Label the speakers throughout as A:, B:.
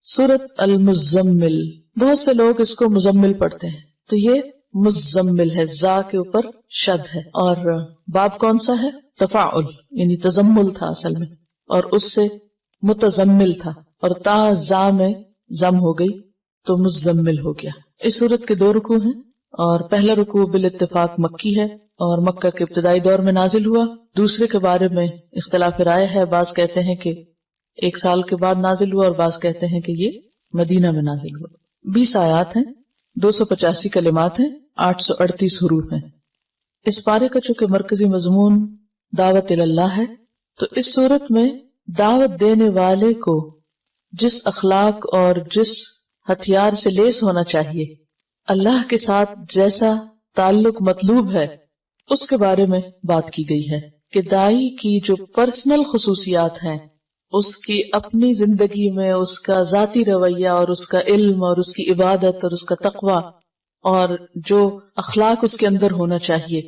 A: سورت المزمل، بہت سے لوگ اس کو مزمل پڑھتے ہیں، تو یہ مزمل ہے، زا کے اوپر شد ہے، اور باب کون سا ہے؟ تفاعل، یعنی تزمل تھا اصل میں، اور اس سے متزمل تھا، اور تا زا میں زم ہو گئی تو مزمل ہو گیا۔ اس سورت کے 2 رکوع ہیں، اور پہلا رکوع بالاتفاق مکی ہے اور مکہ کے ابتدائی دور میں نازل ہوا۔ دوسرے کے بارے میں اختلاف رائے ہے، بعض کہتے ہیں کہ 1 سال کے بعد نازل ہوا، اور بعض کہتے ہیں کہ یہ مدینہ میں نازل ہوا۔ 20 آیات ہیں، 285 کلمات ہیں، 838 حروف ہیں۔ اس پارے کا چونکہ مرکزی مضمون دعوت اللہ ہے، تو اس صورت میں دعوت دینے والے کو جس اخلاق اور جس ہتھیار سے لیس ہونا چاہیے، اللہ کے ساتھ جیسا تعلق مطلوب ہے، اس کے بارے میں بات کی گئی ہے کہ داعی کی جو پرسنل خصوصیات ہیں، اس کی اپنی زندگی میں اس کا ذاتی رویہ اور اس کا علم اور اس کی عبادت اور اس کا تقوی اور جو اخلاق اس کے اندر ہونا چاہیے،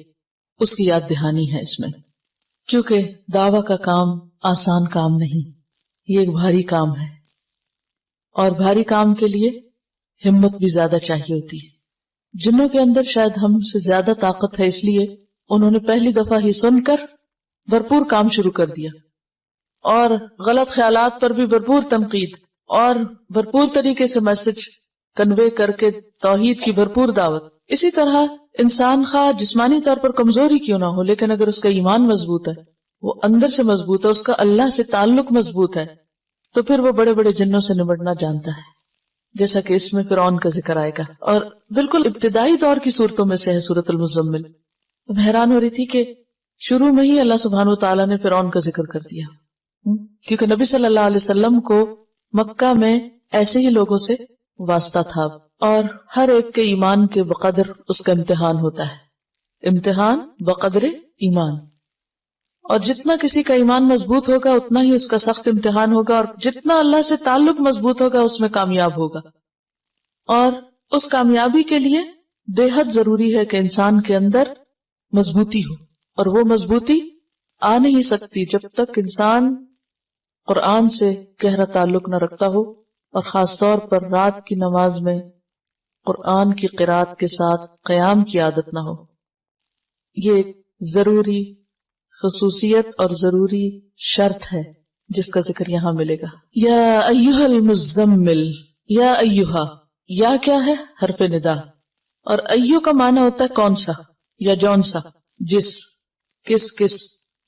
A: اس کی یاد دہانی ہے اس میں، کیونکہ دعویٰ کا کام آسان کام نہیں، یہ ایک بھاری کام ہے، اور بھاری کام کے لیے ہمت بھی زیادہ چاہیے ہوتی ہے۔ جنوں کے اندر شاید ہم سے زیادہ طاقت ہے، اس لیے انہوں نے پہلی دفعہ ہی سن کر بھرپور کام شروع کر دیا، اور غلط خیالات پر بھی بھرپور تنقید، اور بھرپور طریقے سے میسج کنوے کر کے توحید کی بھرپور دعوت۔ اسی طرح انسان خواہ جسمانی طور پر کمزور ہی کیوں نہ ہو، لیکن اگر اس کا ایمان مضبوط ہے، وہ اندر سے مضبوط ہے، اس کا اللہ سے تعلق مضبوط ہے، تو پھر وہ بڑے بڑے جنوں سے نمٹنا جانتا ہے، جیسا کہ اس میں فرعون کا ذکر آئے گا، اور بالکل ابتدائی دور کی صورتوں میں سے ہے سورۃ المزمل۔ میں حیران ہو رہی تھی کہ شروع میں ہی اللہ سبحانہ وتعالیٰ نے فرعون کا ذکر کر دیا، کیونکہ نبی صلی اللہ علیہ وسلم کو مکہ میں ایسے ہی لوگوں سے واسطہ تھا، اور ہر ایک کے ایمان کے بقدر اس کا امتحان ہوتا ہے، امتحان بقدر ایمان، اور جتنا کسی کا ایمان مضبوط ہوگا اتنا ہی اس کا سخت امتحان ہوگا، اور جتنا اللہ سے تعلق مضبوط ہوگا اس میں کامیاب ہوگا۔ اور اس کامیابی کے لیے بے حد ضروری ہے کہ انسان کے اندر مضبوطی ہو، اور وہ مضبوطی آ نہیں سکتی جب تک انسان قرآن سے گہرا تعلق نہ رکھتا ہو، اور خاص طور پر رات کی نماز میں قرآن کی قرات کے ساتھ قیام کی عادت نہ ہو۔ یہ ایک ضروری خصوصیت اور ضروری شرط ہے جس کا ذکر یہاں ملے گا۔ یا ایھا المزمل، یا ایھا، یا کیا ہے؟ حرف ندا، اور ایھو کا معنی ہوتا ہے کون سا یا جون سا، جس، کس،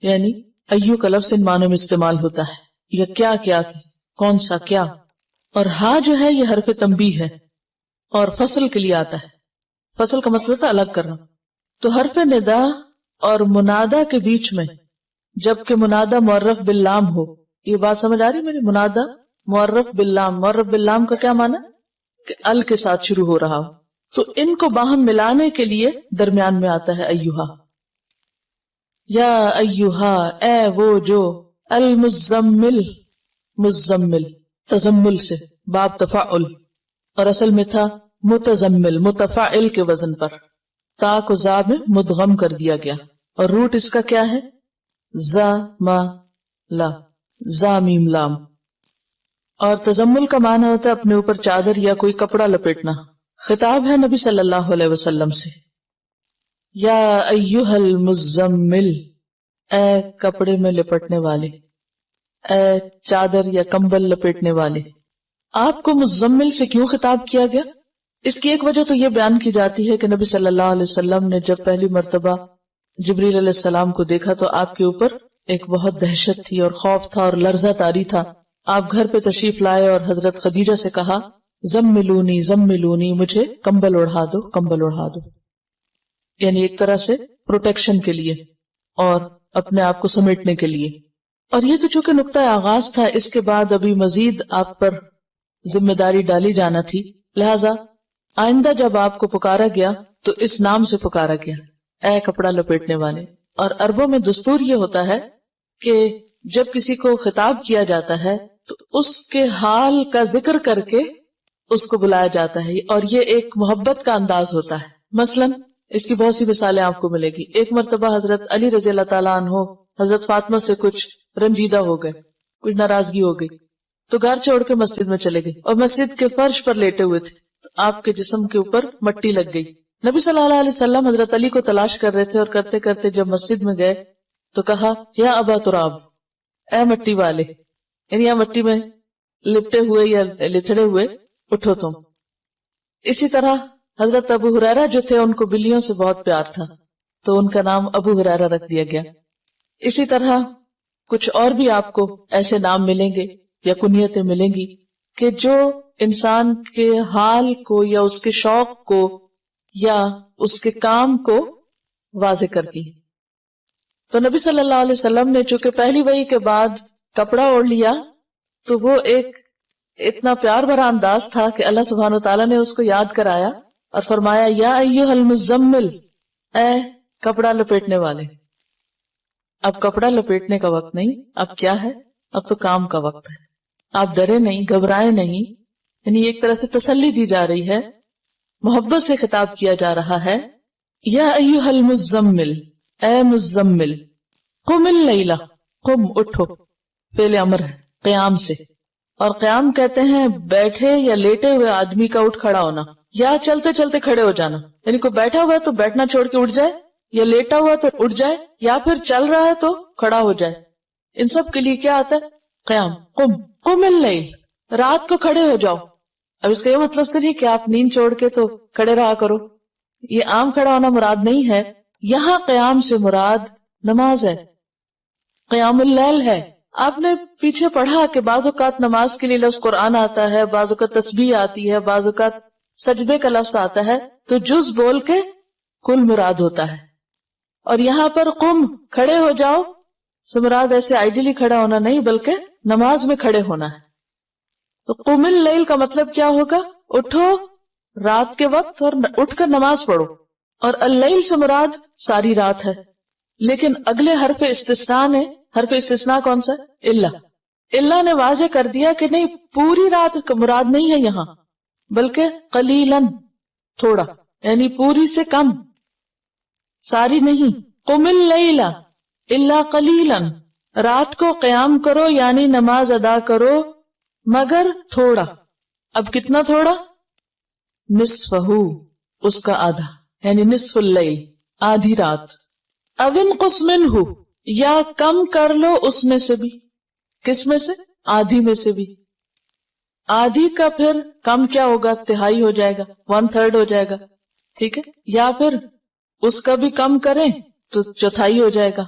A: یعنی ایھو کا لفظ ان معنوں میں استعمال ہوتا ہے، یا کیا، کون سا کیا، اور ہاں جو ہے یہ حرف تنبیہ ہے، اور فصل کے لیے آتا ہے۔ فصل کا مطلب ہوتا ہے الگ کرنا، تو حرف ندا اور منادا کے بیچ میں جبکہ منادا معرف باللام ہو، یہ بات سمجھ آ رہی میری؟ منادا معرف باللام، معرف باللام کا کیا معنی؟ کہ ال کے ساتھ شروع ہو رہا ہو، تو ان کو باہم ملانے کے لیے درمیان میں آتا ہے ایھا۔ یا ایھا، اے وہ جو، المزمل، مزمل تزمل سے، باب تفاعل، اور اصل میں تھا متزمل، متفاعل کے وزن پر، تا کو زا میں مدغم کر دیا گیا، اور روٹ اس کا کیا ہے؟ زا ما لا، زا میم لام، اور تزمل کا معنی ہوتا ہے اپنے اوپر چادر یا کوئی کپڑا لپیٹنا۔ خطاب ہے نبی صلی اللہ علیہ وسلم سے، یا ایھا المزمل، اے کپڑے میں لپٹنے والے، اے چادر یا کمبل لپیٹنے والے۔ آپ کو مزمل سے کیوں خطاب کیا گیا؟ اس کی ایک وجہ تو یہ بیان کی جاتی ہے کہ نبی صلی اللہ علیہ وسلم نے جب پہلی مرتبہ جبریل علیہ السلام کو دیکھا تو آپ کے اوپر ایک بہت دہشت تھی اور خوف تھا اور لرزہ طاری تھا۔ آپ گھر پہ تشریف لائے اور حضرت خدیجہ سے کہا، زملونی زملونی، مجھے کمبل اڑھا دو، کمبل اڑھا دو، یعنی ایک طرح سے پروٹیکشن کے لیے اور اپنے آپ کو سمیٹنے کے لیے۔ اور یہ تو چونکہ نقطہ آغاز تھا، اس کے بعد ابھی مزید آپ پر ذمہ داری ڈالی جانا تھی، لہذا آئندہ جب آپ کو پکارا گیا تو اس نام سے پکارا گیا، اے کپڑا لپیٹنے والے۔ اور عربوں میں دستور یہ ہوتا ہے کہ جب کسی کو خطاب کیا جاتا ہے تو اس کے حال کا ذکر کر کے اس کو بلایا جاتا ہے، اور یہ ایک محبت کا انداز ہوتا ہے۔ مثلا اس کی بہت سی مثالیں آپ کو ملے گی۔ ایک مرتبہ حضرت علی رضی اللہ تعالیٰ عنہ حضرت فاطمہ سے کچھ رنجیدہ ہو گئے، کچھ ناراضگی ہو گئی، تو گھر چھوڑ کے مسجد میں چلے گئے اور مسجد کے فرش پر لیٹے ہوئے تھے تو آپ کے جسم کے اوپر مٹی لگ گئی. نبی صلی اللہ علیہ وسلم حضرت علی کو تلاش کر رہے تھے اور کرتے کرتے جب مسجد میں گئے تو کہا یا ابا تراب، اے مٹی والے، یعنی یا مٹی میں لپٹے ہوئے یا لتڑے ہوئے اٹھو تم. اسی طرح حضرت ابو ہریرہ جو تھے ان کو بلیوں سے بہت پیار تھا تو ان کا نام ابو ہریرہ رکھ دیا گیا. اسی طرح کچھ اور بھی آپ کو ایسے نام ملیں گے یا کنیتیں ملیں گی کہ جو انسان کے حال کو یا اس کے شوق کو یا اس کے کام کو واضح کرتی ہے. تو نبی صلی اللہ علیہ وسلم نے چونکہ پہلی وحی کے بعد کپڑا اوڑھ لیا تو وہ ایک اتنا پیار بھرا انداز تھا کہ اللہ سبحانہ و تعالیٰ نے اس کو یاد کرایا اور فرمایا یا ایھا المزمل، اے کپڑا لپیٹنے والے. اب کپڑا لپیٹنے کا وقت نہیں، اب کیا ہے؟ اب تو کام کا وقت ہے. آپ ڈرے نہیں، گھبرائے نہیں، یعنی ایک طرح سے تسلی دی جا رہی ہے، محبت سے خطاب کیا جا رہا ہے. یا ایھا المزمل، اے مزمل، قم اللیلہ، قم اٹھو، فعل امر ہے قیام سے. اور قیام کہتے ہیں بیٹھے یا لیٹے ہوئے آدمی کا اٹھ کھڑا ہونا یا چلتے چلتے کھڑے ہو جانا. یعنی کوئی بیٹھا ہوا ہے تو بیٹھنا چھوڑ کے اٹھ جائے، یا لیٹا ہوا تو اٹھ جائے، یا پھر چل رہا ہے تو کھڑا ہو جائے. ان سب کے لیے کیا آتا ہے؟ قیام. قم اللیل، رات کو کھڑے ہو جاؤ. اب اس کا یہ مطلب تو نہیں کہ آپ نیند چھوڑ کے تو کھڑے رہا کرو، یہ عام کھڑا ہونا مراد نہیں ہے. یہاں قیام سے مراد نماز ہے، قیام اللیل ہے. آپ نے پیچھے پڑھا کہ بعض اوقات نماز کے لیے لفظ قرآن آتا ہے، بعض اوقات تسبیح آتی ہے، بعض اوقات سجدے کا لفظ آتا ہے، تو جز بول کے کل مراد ہوتا ہے. اور یہاں پر قم، کھڑے ہو جاؤ سے مراد ایسے آئیڈیلی کھڑا ہونا نہیں بلکہ نماز میں کھڑے ہونا ہے. تو قم اللیل کا مطلب کیا ہوگا؟ اٹھو رات کے وقت اور اٹھ کر نماز پڑھو. اور اللیل سے مراد ساری رات ہے. لیکن اگلے حرف استثناء نے، حرف استثناء کون سا؟ اللہ نے واضح کر دیا کہ نہیں، پوری رات کا مراد نہیں ہے یہاں، بلکہ قلیلاً، تھوڑا، یعنی پوری سے کم، ساری نہیں. قم اللیل الا قلیلاً، رات کو قیام کرو یعنی نماز ادا کرو مگر تھوڑا. اب کتنا تھوڑا؟ نصفہ، اس کا آدھا، یعنی نصف اللیل، آدھی رات. او انقص منہ، یا کم کر لو اس میں سے بھی. کس میں سے؟ آدھی میں سے بھی. آدھی کا پھر کم کیا ہوگا؟ تہائی ہو جائے گا، 1/3 ہو جائے گا، ٹھیک ہے. یا پھر اس کا بھی کم کریں تو چوتھائی ہو جائے گا،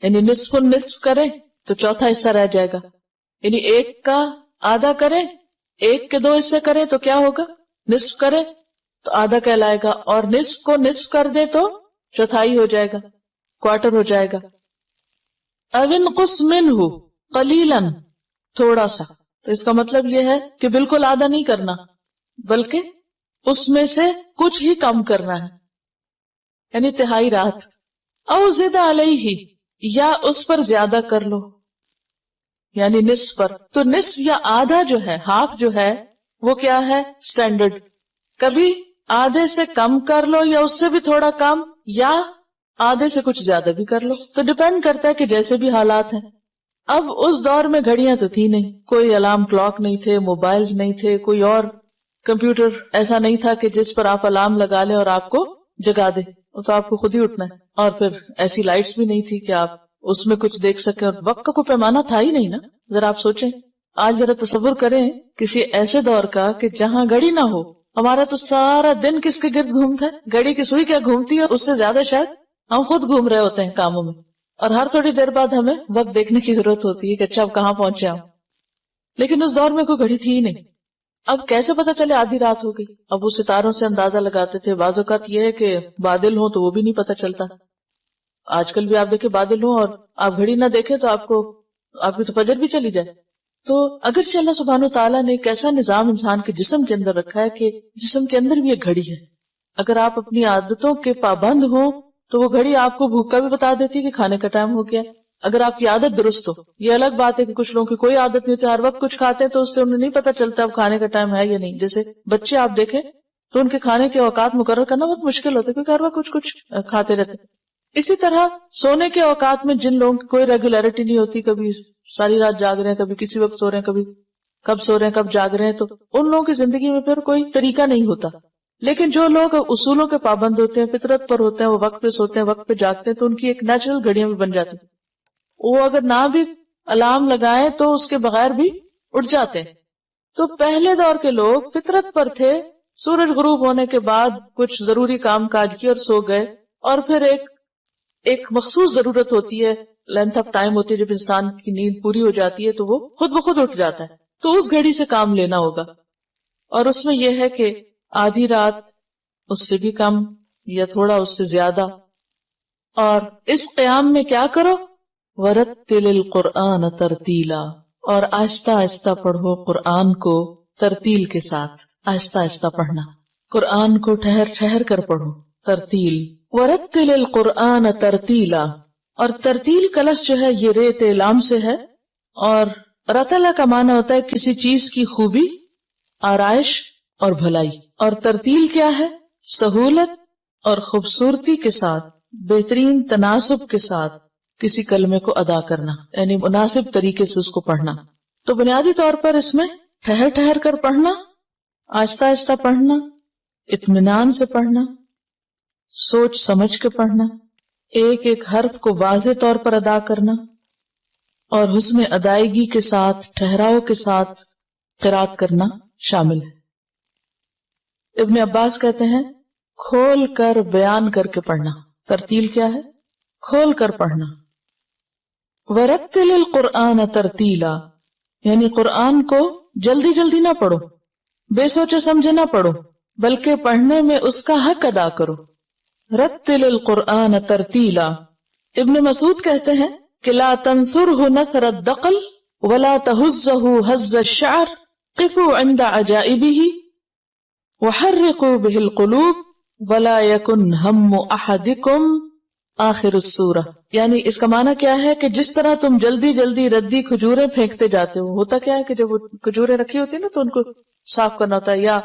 A: یعنی نصف النصف کریں تو چوتھا حصہ رہ جائے گا. یعنی ایک کا آدھا کریں، ایک کے 2 حصے کریں تو کیا ہوگا؟ نصف کریں تو آدھا کہلائے گا، اور نصف کو نصف کر دے تو چوتھائی ہو جائے گا، کوارٹر ہو جائے گا. او انقص منہ قلیلاً، تھوڑا سا. تو اس کا مطلب یہ ہے کہ بالکل آدھا نہیں کرنا بلکہ اس میں سے کچھ ہی کم کرنا ہے، یعنی تہائی رات. او زد علیہ، یا اس پر زیادہ کر لو، یعنی نصف پر. تو نصف یا آدھا جو ہے، ہاف جو ہے، وہ کیا ہے؟ سٹینڈرڈ. کبھی آدھے سے کم کر لو یا اس سے بھی تھوڑا کم، یا آدھے سے کچھ زیادہ بھی کر لو. تو ڈیپینڈ کرتا ہے کہ جیسے بھی حالات ہیں. اب اس دور میں گھڑیاں تو تھی نہیں، کوئی الارم کلاک نہیں تھے، موبائل نہیں تھے، کوئی اور کمپیوٹر ایسا نہیں تھا کہ جس پر آپ الارم لگا لیں اور آپ کو جگا دے، تو آپ کو خود ہی اٹھنا ہے. اور پھر ایسی لائٹس بھی نہیں تھی کہ آپ اس میں کچھ دیکھ سکیں، اور وقت کا کوئی پیمانہ تھا ہی نہیں نا. ذرا آپ سوچیں، آج ذرا تصور کریں کسی ایسے دور کا کہ جہاں گھڑی نہ ہو. ہمارا تو سارا دن کس کے گرد گھومتا ہے؟ گھڑی کی سوئی کیا گھومتی ہے، اس سے زیادہ شاید ہم خود گھوم رہے ہوتے ہیں کاموں میں. اور ہر تھوڑی دیر بعد ہمیں وقت دیکھنے کی ضرورت ہوتی ہے کہ اچھا اب کہاں پہنچے ہم. لیکن اس دور میں کوئی گھڑی تھی ہی نہیں. اب کیسے پتا چلے آدھی رات ہو گئی؟ اب وہ ستاروں سے اندازہ لگاتے تھے. بعض اوقات یہ ہے کہ بادل ہوں تو وہ بھی نہیں پتا چلتا. آج کل بھی آپ دیکھیں بادل ہوں اور آپ گھڑی نہ دیکھیں تو آپ کی تو فجر بھی چلی جائے. تو اگرچہ اللہ سبحانہ تعالیٰ نے ایک ایسا نظام انسان کے جسم کے اندر رکھا ہے کہ جسم کے اندر بھی ایک گھڑی ہے. اگر آپ اپنی عادتوں کے پابند ہوں تو وہ گھڑی آپ کو بھوک کا بھی بتا دیتی ہے کہ کھانے کا ٹائم ہو گیا. اگر آپ کی عادت درست ہو. یہ الگ بات ہے کہ کچھ لوگوں کی کوئی عادت نہیں ہوتی، ہر وقت کچھ کھاتے ہیں تو اس سے انہیں نہیں پتا چلتا اب کھانے کا ٹائم ہے یا نہیں. جیسے بچے آپ دیکھیں تو ان کے کھانے کے اوقات مقرر کرنا بہت مشکل ہوتا ہے کیونکہ ہر وقت کچھ کھاتے رہتے. اسی طرح سونے کے اوقات میں جن لوگوں کی کوئی ریگولیرٹی نہیں ہوتی، کبھی ساری رات جاگ رہے ہیں، کبھی کسی وقت سو رہے ہیں، کبھی کب سو رہے ہیں کب جاگ رہے ہیں، تو ان لوگوں کی زندگی میں پھر کوئی طریقہ نہیں ہوتا. لیکن جو لوگ اصولوں کے پابند ہوتے ہیں، فطرت پر ہوتے ہیں، وہ وقت پہ سوتے ہیں، وقت پہ جاگتے ہیں، تو ان کی ایک نیچرل گھڑیاں بھی بن جاتی ہیں. وہ اگر نہ بھی الارم لگائیں تو اس کے بغیر بھی اٹھ جاتے ہیں. تو پہلے دور کے لوگ فطرت پر تھے، سورج غروب ہونے کے بعد کچھ ضروری کام کاج کیے اور سو گئے، اور پھر ایک مخصوص ضرورت ہوتی ہے، لینتھ آف ٹائم ہوتی ہے، جب انسان کی نیند پوری ہو جاتی ہے تو وہ خود بخود اٹھ جاتا ہے. تو اس گھڑی سے کام لینا ہوگا، اور اس میں یہ ہے کہ آدھی رات، اس سے بھی کم یا تھوڑا اس سے زیادہ. اور اس قیام میں کیا کرو؟ وَرَتِّلِ الْقُرْآنَ تَرْتِيلًا، اور آہستہ آہستہ پڑھو قرآن کو ترتیل کے ساتھ. آہستہ آہستہ پڑھنا، قرآن کو ٹھہر ٹھہر کر پڑھو، ترتیل. وَرَتِّلِ الْقُرْآنَ تَرْتِيلًا، اور ترتیل کا لفظ جو ہے یہ ریت لام سے ہے، اور رتلا کا معنی ہوتا ہے کسی چیز کی خوبی، آرائش اور بھلائی. اور ترتیل کیا ہے؟ سہولت اور خوبصورتی کے ساتھ، بہترین تناسب کے ساتھ کسی کلمے کو ادا کرنا، یعنی مناسب طریقے سے اس کو پڑھنا. تو بنیادی طور پر اس میں ٹھہر ٹھہر کر پڑھنا، آہستہ آہستہ پڑھنا، اطمینان سے پڑھنا، سوچ سمجھ کے پڑھنا، ایک ایک حرف کو واضح طور پر ادا کرنا، اور حسن ادائیگی کے ساتھ، ٹھہراؤ کے ساتھ قرات کرنا شامل ہے. ابن عباس کہتے ہیں کھول کر بیان کر کے پڑھنا. ترتیل کیا ہے؟ کھول کر پڑھنا. وَرَتِّلِ الْقُرْآنَ تَرْتِيلًا، یعنی قرآن کو جلدی جلدی نہ پڑھو، بے سوچے سمجھے نہ پڑھو، بلکہ پڑھنے میں اس کا حق ادا کرو. رتل القرآن ترتیلا. ابن مسعود کہتے ہیں کہ لا تنثرہ نثر الدقل ولا تہزہ ہز الشعر قفوا عند عجائبہ وحرقوا بہ القلوب ولا یکن ہم احدکم آخر السورہ. یعنی اس کا معنی کیا ہے کہ جس طرح تم جلدی جلدی ردی کھجوریں پھینکتے جاتے ہو، ہوتا کیا ہے کہ جب وہ کھجوریں رکھی ہوتی ہیں نا تو ان کو صاف کرنا ہوتا ہے، یا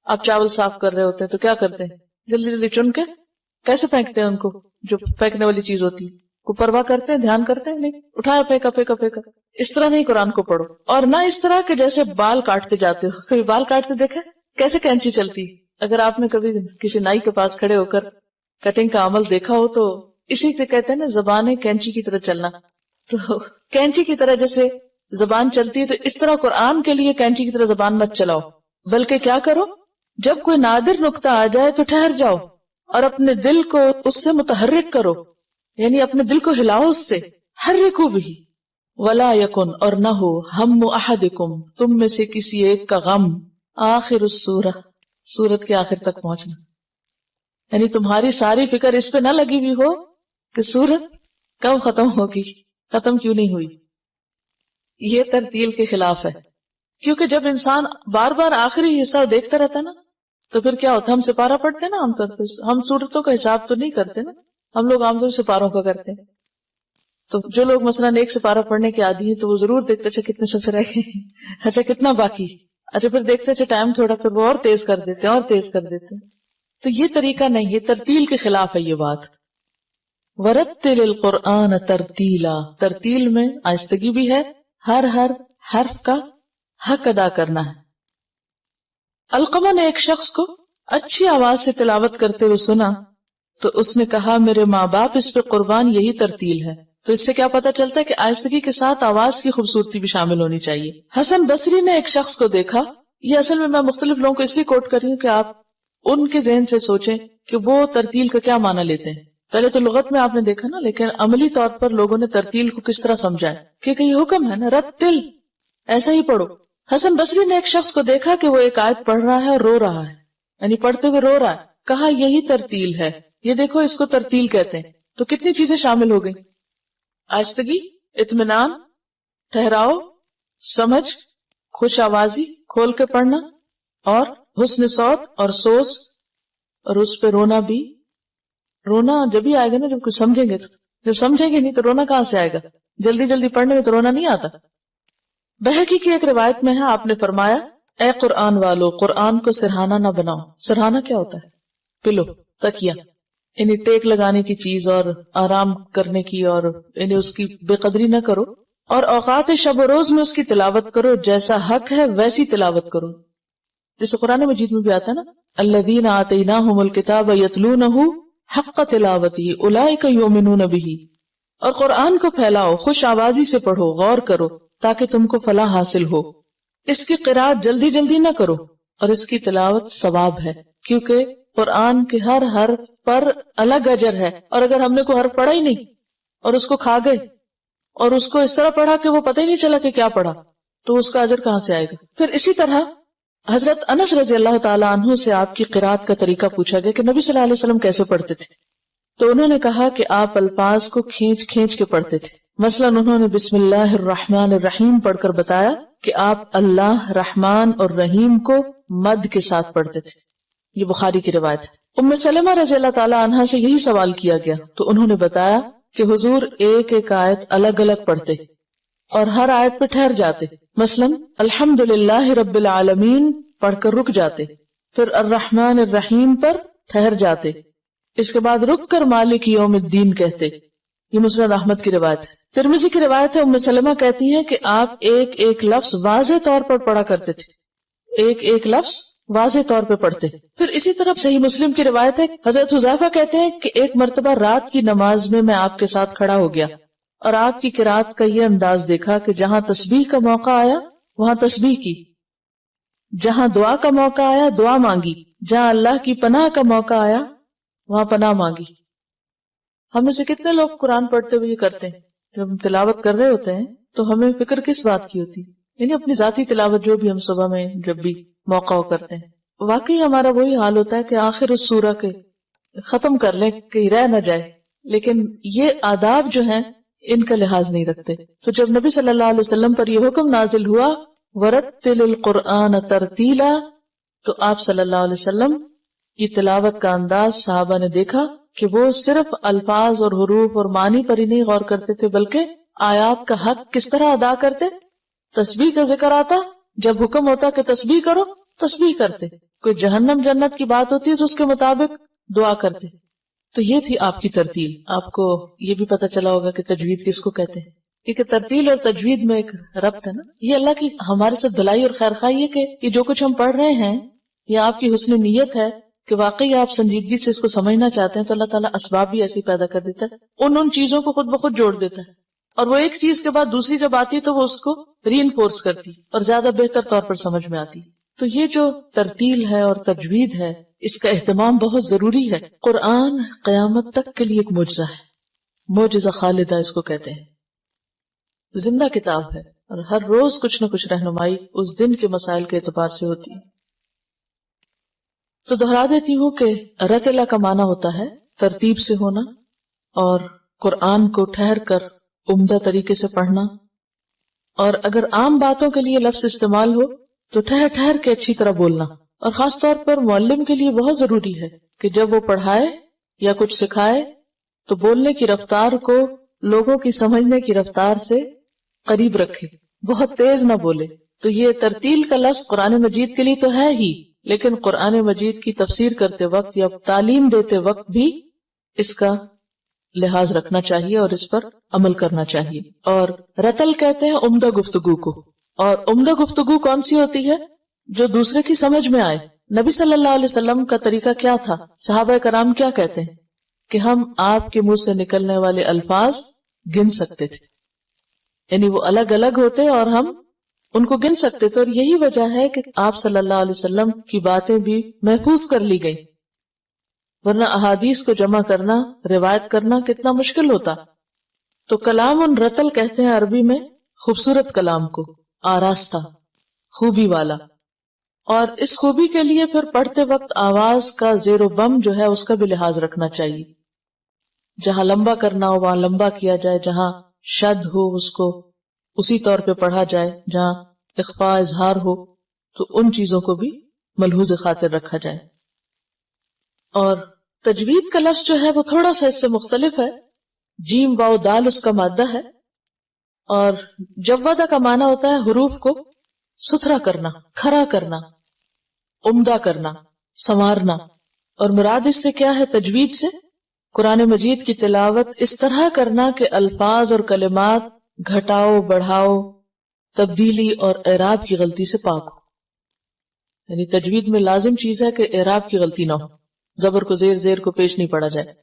A: آپ چاول صاف کر رہے ہوتے ہیں تو کیا کرتے ہیں؟ جلدی جلدی چن کے کیسے پھینکتے ہیں ان کو، جو پھینکنے والی چیز ہوتی ہے کو پرواہ کرتے ہیں، دھیان کرتے ہیں؟ نہیں، اٹھایا پھینکا پھینکا پھینکا. اس طرح نہیں قرآن کو پڑھو، اور نہ اس طرح کہ جیسے بال کاٹتے جاتے ہو. کبھی بال کاٹتے دیکھا کیسے کینچی چلتی؟ اگر آپ نے کبھی کسی نائی کے پاس کھڑے ہو کر کٹنگ کا عمل دیکھا ہو تو اسی سے کہتے ہیں نا زبان کینچی کی طرح چلنا. تو کینچی کی طرح جیسے زبان چلتی ہے، تو اس طرح قرآن کے لیے کینچی کی طرح زبان مت چلاؤ، بلکہ کیا کرو، جب کوئی نادر نقطہ آ جائے تو ٹھہر جاؤ اور اپنے دل کو اس سے متحرک کرو، یعنی اپنے دل کو ہلاؤ اس سے. حرکوا بھی ولا یکن، اور نہ ہو، ہم احدکم، تم میں سے کسی ایک کا غم، آخر السورہ، سورت کے آخر تک پہنچنا. یعنی تمہاری ساری فکر اس پہ نہ لگی ہوئی ہو کہ سورت کب ختم ہوگی، ختم کیوں نہیں ہوئی. یہ ترتیل کے خلاف ہے، کیونکہ جب انسان بار بار آخری حصہ دیکھتا رہتا نا تو پھر کیا ہوتا ہے، ہم سپارہ پڑھتے ہیں نا عام طور پہ، ہم سورتوں کا حساب تو نہیں کرتے نا، ہم لوگ عام طور سے سپاروں کا کرتے ہیں. تو جو لوگ مثلا ایک سپارہ پڑھنے کے عادی ہیں تو وہ ضرور دیکھتے اچھا کتنے صفحے رہ گئے، اچھا کتنا باقی، اچھا پھر دیکھتے اچھا ٹائم تھوڑا، پھر وہ اور تیز کر دیتے ہیں اور تیز کر دیتے ہیں. تو یہ طریقہ نہیں، یہ ترتیل کے خلاف ہے یہ بات. وَرَتِّلِ الْقُرْآنَ تَرْتِيلًا، ترتیل میں آہستگی بھی ہے، ہر حرف کا حق ادا کرنا ہے. علقمہ نے ایک شخص کو اچھی آواز سے تلاوت کرتے ہوئے سنا تو اس نے کہا میرے ماں باپ اس پہ قربان، یہی ترتیل ہے. تو اس سے کیا پتہ چلتا ہے کہ آہستگی کے ساتھ آواز کی خوبصورتی بھی شامل ہونی چاہیے. حسن بصری نے ایک شخص کو دیکھا، یہ اصل میں مختلف لوگوں کو اس لیے کوٹ کر رہی ہوں کہ آپ ان کے ذہن سے سوچیں کہ وہ ترتیل کا کیا معنی لیتے ہیں. پہلے تو لغت میں آپ نے دیکھا نا، لیکن عملی طور پر لوگوں نے ترتیل کو کس طرح سمجھا ہے، کیونکہ یہ حکم ہے نا، رتل، ایسا ہی پڑھو. حسن بصری نے ایک شخص کو دیکھا کہ وہ ایک آیت پڑھ رہا ہے اور رو رہا ہے، یعنی پڑھتے ہوئے رو رہا ہے. کہا یہی ترتیل ہے، یہ دیکھو اس کو ترتیل کہتے ہیں. تو کتنی چیزیں شامل ہو گئی، آہستگی، اطمینان، ٹھہراؤ، سمجھ، خوش آوازی، کھول کے پڑھنا، اور حسن صوت اور سوز، اور اس پہ رونا بھی. رونا جب ہی آئے گا نا جب کچھ سمجھیں گے، تو جب سمجھیں گے نہیں تو رونا کہاں سے آئے گا. جلدی جلدی پڑھنے میں تو رونا نہیں آتا. بہقی کی ایک روایت میں ہے آپ نے فرمایا اے قرآن والو، قرآن کو سرہانہ نہ بناؤ. سرہانہ کیا ہوتا ہے؟ پلو، تکیہ، یعنی ٹیک لگانے کی چیز اور آرام کرنے کی، اور یعنی اس کی بے قدری نہ کرو. اور اوقات شب و روز میں اس کی تلاوت کرو، جیسا حق ہے ویسی تلاوت کرو. جیسے قرآن مجید میں بھی آتا ہے نا، الذین آتیناہم الکتاب یتلونہ حق تلاوتہ اولئک یؤمنون بہ. اور قرآن کو پھیلاؤ، خوش آوازی سے پڑھو، غور کرو تاکہ تم کو فلاح حاصل ہو. اس کی قرأت جلدی جلدی نہ کرو، اور اس کی تلاوت ثواب ہے، کیونکہ قرآن کے ہر حرف پر الگ اجر ہے. اور اگر ہم نے کوئی حرف پڑھا ہی نہیں اور اس کو کھا گئے اور اس کو اس طرح پڑھا کہ وہ پتہ ہی نہیں چلا کہ کیا پڑھا، تو اس کا اجر کہاں سے آئے گا؟ پھر اسی طرح حضرت انس رضی اللہ تعالیٰ عنہ سے آپ کی قرأت کا طریقہ پوچھا گیا کہ نبی صلی اللہ علیہ وسلم کیسے پڑھتے تھے، تو انہوں نے کہا کہ آپ الفاظ کو کھینچ کھینچ کے پڑھتے تھے. مثلا انہوں نے بسم اللہ الرحمن الرحیم پڑھ کر بتایا کہ آپ اللہ رحمان اور رحیم کو مد کے ساتھ پڑھتے تھے. یہ بخاری کی روایت ہے. ام سلمہ رضی اللہ تعالیٰ عنہا سے یہی سوال کیا گیا تو انہوں نے بتایا کہ حضور ایک ایک آیت الگ الگ پڑھتے اور ہر آیت پہ ٹھہر جاتے. مثلا الحمدللہ رب العالمین پڑھ کر رک جاتے، پھر الرحمن الرحیم پر ٹھہر جاتے، اس کے بعد رک کر مالک یوم الدین کہتے. یہ مسند احمد کی روایت ہے. ترمذی کی روایت ہے، ام سلمہ کہتی ہیں کہ آپ ایک ایک لفظ واضح طور پر پڑھا کرتے تھے، ایک ایک لفظ واضح طور پہ پڑھتے. پھر اسی طرح صحیح مسلم کی روایت ہے، حضرت حذیفہ کہتے ہیں کہ ایک مرتبہ رات کی نماز میں آپ کے ساتھ کھڑا ہو گیا اور آپ کی قرات کا یہ انداز دیکھا کہ جہاں تسبیح کا موقع آیا وہاں تسبیح کی، جہاں دعا کا موقع آیا دعا مانگی، جہاں اللہ کی پناہ کا موقع آیا وہاں پناہ مانگی. ہم میں سے کتنے لوگ قرآن پڑھتے ہوئے یہ کرتے ہیں؟ جب ہم تلاوت کر رہے ہوتے ہیں تو ہمیں فکر کس بات کی ہوتی ہے؟ یعنی اپنی ذاتی تلاوت جو بھی ہم صبح میں جب بھی موقع ہو کرتے ہیں. واقعی ہمارا وہی حال ہوتا ہے کہ آخر اس سورہ کے ختم کر لیں کہ رہ نہ جائے، لیکن یہ آداب جو ہیں ان کا لحاظ نہیں رکھتے. تو جب نبی صلی اللہ علیہ وسلم پر یہ حکم نازل ہوا وَرَتِّلِ الْقُرْآنَ تَرْتِيلًا، تو آپ صلی اللہ علیہ وسلم کی تلاوت کا انداز صحابہ نے دیکھا کہ وہ صرف الفاظ اور حروف اور معنی پر ہی نہیں غور کرتے تھے، بلکہ آیات کا حق کس طرح ادا کرتے. تسبیح کا ذکر آتا، جب حکم ہوتا کہ تسبیح کرو تسبیح کرتے، کوئی جہنم جنت کی بات ہوتی ہے تو اس کے مطابق دعا کرتے. تو یہ تھی آپ کی ترتیل. آپ کو یہ بھی پتہ چلا ہوگا کہ تجوید کس کو کہتے ہیں، کیونکہ ترتیل اور تجوید میں ایک ربط ہے نا. یہ اللہ کی ہمارے ساتھ بھلائی اور خیر خواہی ہے کہ یہ جو کچھ ہم پڑھ رہے ہیں یہ آپ کی حسن نیت ہے کہ واقعی آپ سنجیدگی سے اس کو سمجھنا چاہتے ہیں، تو اللہ تعالیٰ اسباب بھی ایسی پیدا کر دیتا ہے، ان چیزوں کو خود بخود جوڑ دیتا ہے، اور وہ ایک چیز کے بعد دوسری جب آتی ہے تو وہ اس کو ری انفورس کرتی اور زیادہ بہتر طور پر سمجھ میں آتی. تو یہ جو ترتیل ہے اور تجوید ہے اس کا اہتمام بہت ضروری ہے. قرآن قیامت تک کے لیے ایک معجزہ ہے، معجزہ خالدہ اس کو کہتے ہیں. زندہ کتاب ہے اور ہر روز کچھ نہ کچھ رہنمائی اس دن کے مسائل کے اعتبار سے ہوتی ہے. تو دہرا دیتی ہوں کہ رتلا کا معنی ہوتا ہے ترتیب سے ہونا، اور قرآن کو ٹھہر کر عمدہ طریقے سے پڑھنا. اور اگر عام باتوں کے لیے لفظ استعمال ہو تو ٹھہر ٹھہر کے اچھی طرح بولنا. اور خاص طور پر معلم کے لیے بہت ضروری ہے کہ جب وہ پڑھائے یا کچھ سکھائے تو بولنے کی رفتار کو لوگوں کی سمجھنے کی رفتار سے قریب رکھے، بہت تیز نہ بولے. تو یہ ترتیل کا لفظ قرآن مجید کے لیے تو ہے ہی، لیکن قرآن مجید کی تفسیر کرتے وقت یا تعلیم دیتے وقت بھی اس کا لحاظ رکھنا چاہیے اور اس پر عمل کرنا چاہیے. اور رتل کہتے ہیں عمدہ گفتگو کو. اور عمدہ گفتگو کون سی ہوتی ہے؟ جو دوسرے کی سمجھ میں آئے. نبی صلی اللہ علیہ وسلم کا طریقہ کیا تھا؟ صحابہ کرام کیا کہتے ہیں کہ ہم آپ کے منہ سے نکلنے والے الفاظ گن سکتے تھے، یعنی وہ الگ الگ ہوتے اور ہم ان کو گن سکتے تھے. اور یہی وجہ ہے کہ آپ صلی اللہ علیہ وسلم کی باتیں بھی محفوظ کر لی گئی، ورنہ احادیث کو جمع کرنا، روایت کرنا کتنا مشکل ہوتا. تو کلام رتل کہتے ہیں عربی میں خوبصورت کلام کو، آراستہ، خوبی والا. اور اس خوبی کے لیے پھر پڑھتے وقت آواز کا زیر و بم جو ہے اس کا بھی لحاظ رکھنا چاہیے. جہاں لمبا کرنا ہو وہاں لمبا کیا جائے، جہاں شد ہو اس کو اسی طور پہ پڑھا جائے، جہاں اخفاء اظہار ہو تو ان چیزوں کو بھی ملحوظ خاطر رکھا جائے. اور تجوید کا لفظ جو ہے وہ تھوڑا سا اس سے مختلف ہے. جیم واو دال اس کا مادہ ہے، اور جودہ کا معنی ہوتا ہے حروف کو ستھرا کرنا، کھرا کرنا، عمدہ کرنا، سنوارنا. اور مراد اس سے کیا ہے؟ تجوید سے قرآن مجید کی تلاوت اس طرح کرنا کہ الفاظ اور کلمات گھٹاؤ بڑھاؤ تبدیلی اور اعراب کی غلطی سے پاک ہو. یعنی تجوید میں لازم چیز ہے کہ اعراب کی غلطی نہ ہو، زبر کو زیر کو پیش نہیں پڑا جائے.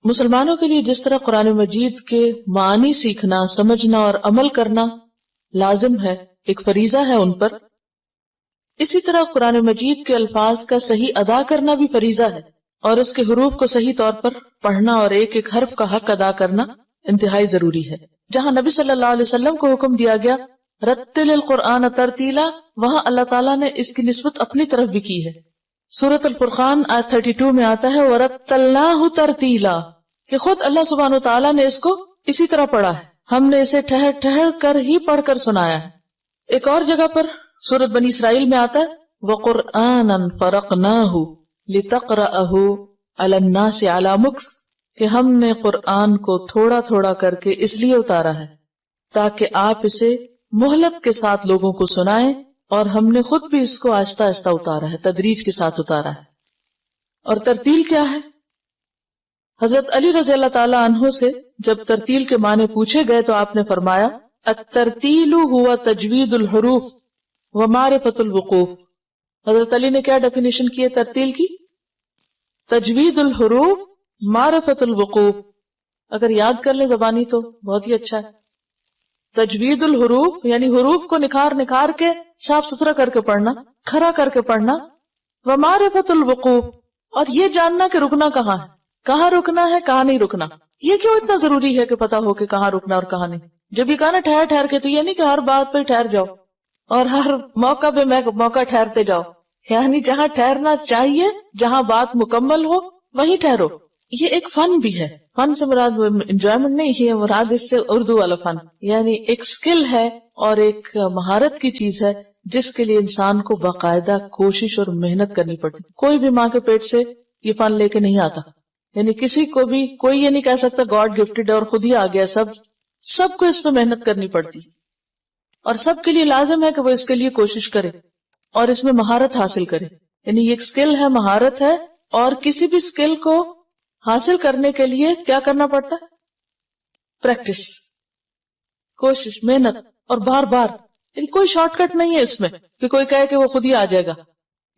A: مسلمانوں کے لیے جس طرح قرآن مجید کے معانی سیکھنا، سمجھنا اور عمل کرنا لازم ہے، ایک فریضہ ہے ان پر، اسی طرح قرآن مجید کے الفاظ کا صحیح ادا کرنا بھی فریضہ ہے، اور اس کے حروف کو صحیح طور پر پڑھنا اور ایک ایک حرف کا حق ادا کرنا انتہائی ضروری ہے. جہاں نبی صلی اللہ علیہ وسلم کو حکم دیا گیا رتل القرآن ترتیلا، وہاں اللہ تعالیٰ نے اس کی نسبت اپنی طرف بھی کی ہے. سورۃ الفرقان آیت 32 میں آتا ہے وَرَتَّلْنَاهُ تَرْتِيلًا، کہ خود اللہ سبحانہ وتعالیٰ نے اس کو اسی طرح پڑھا ہے، ہم نے اسے ٹھہر ٹھہر کر ہی پڑھ کر سنایا ہے. ایک اور جگہ پر سورۃ بنی اسرائیل میں آتا ہے وَقُرْآنًا فَرَقْنَاهُ لِتَقْرَأَهُ عَلَى النَّاسِ عَلَى مُكْثٍ، کہ ہم نے قرآن کو تھوڑا تھوڑا کر کے اس لیے اتارا ہے تاکہ آپ اسے مہلت کے ساتھ لوگوں کو سنائیں، اور ہم نے خود بھی اس کو آہستہ آہستہ اتارا ہے، تدریج کے ساتھ اتارا ہے. اور ترتیل کیا ہے؟ حضرت علی رضی اللہ تعالیٰ عنہ سے جب ترتیل کے معنی پوچھے گئے تو آپ نے فرمایا الترتیل ہوا تجوید الحروف ومعرفت الوقوف. حضرت علی نے کیا ڈیفینیشن کی ہے ترتیل کی؟ تجوید الحروف معرفت الوقوف. اگر یاد کر لیں زبانی تو بہت ہی اچھا ہے. تجوید الحروف یعنی حروف کو نکھار کے صاف ستھرا کر کے پڑھنا، کھرا کر کے پڑھنا. ومعرفت الوقوف، اور یہ جاننا کہ رکنا کہاں ہے، کہاں رکنا ہے کہاں نہیں رکنا. یہ کیوں اتنا ضروری ہے کہ پتا ہو کہ کہاں رکنا اور کہاں نہیں؟ جب یہ کہا نا ٹھہر ٹھہر کے، تو یہ نہیں کہ ہر بات پہ ٹھہر جاؤ اور ہر موقع پہ موقع ٹھہرتے جاؤ. یعنی جہاں ٹھہرنا چاہیے، جہاں بات مکمل ہو وہیں ٹھہرو. یہ ایک فن بھی ہے. فن سے مراد انجوائمنٹ نہیں ہے، مراد اس سے اردو والا فن، یعنی ایک سکل ہے اور ایک مہارت کی چیز ہے جس کے لیے انسان کو باقاعدہ کوشش اور محنت کرنی پڑتی. کوئی بھی ماں کے پیٹ سے یہ فن لے کے نہیں آتا. یعنی کسی کو بھی کوئی یہ نہیں کہہ سکتا گاڈ گفٹڈ اور خود ہی آ گیا. سب کو اس پہ محنت کرنی پڑتی، اور سب کے لیے لازم ہے کہ وہ اس کے لیے کوشش کرے اور اس میں مہارت حاصل کرے. یعنی یہ ایک سکل ہے، مہارت ہے، اور کسی بھی سکل کو حاصل کرنے کے لیے کیا کرنا پڑتا ہے؟ پریکٹس، کوشش، محنت، اور بار بار. یعنی کوئی شارٹ کٹ نہیں ہے اس میں کہ کوئی کہے کہ وہ خود ہی آ جائے گا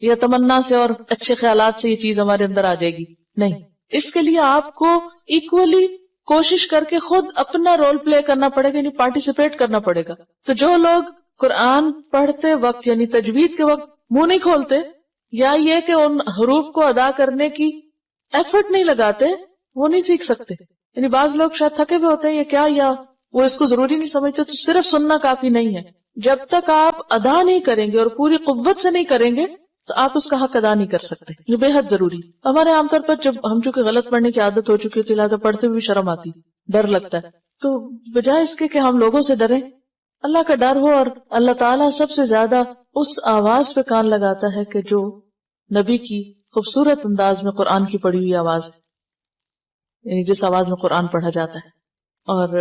A: یا تمنا سے اور اچھے خیالات سے یہ چیز ہمارے اندر آ جائے گی. نہیں، اس کے لیے آپ کو ایکولی کوشش کر کے خود اپنا رول پلے کرنا پڑے گا، یعنی پارٹیسپیٹ کرنا پڑے گا. تو جو لوگ قرآن پڑھتے وقت یعنی تجوید کے وقت منہ نہیں کھولتے، یا یہ کہ ان حروف کو ادا کرنے کی ایفرٹ نہیں لگاتے، وہ نہیں سیکھ سکتے. یعنی بعض لوگ شاید تھکے ہوئے ہوتے ہیں یا کیا، یا وہ اس کو ضروری نہیں سمجھتے. تو صرف سننا کافی نہیں ہے. جب تک آپ ادا نہیں کریں گے اور پوری قوت سے نہیں کریں گے تو آپ اس کا حق ادا نہیں کر سکتے. یہ بے حد ضروری. ہمارے عام طور پر جب ہم چونکہ غلط پڑھنے کی عادت ہو چکی ہے تو لہٰذا پڑھتے ہوئے بھی شرم آتی، ڈر لگتا ہے. تو بجائے اس کے کہ ہم لوگوں سے ڈریں، اللہ کا ڈر ہو. اور اللہ تعالیٰ سب سے زیادہ اس آواز پہ کان لگاتا ہے کہ جو نبی کی خوبصورت انداز میں قرآن کی پڑھی ہوئی آواز، یعنی جس آواز میں قرآن پڑھا جاتا ہے. اور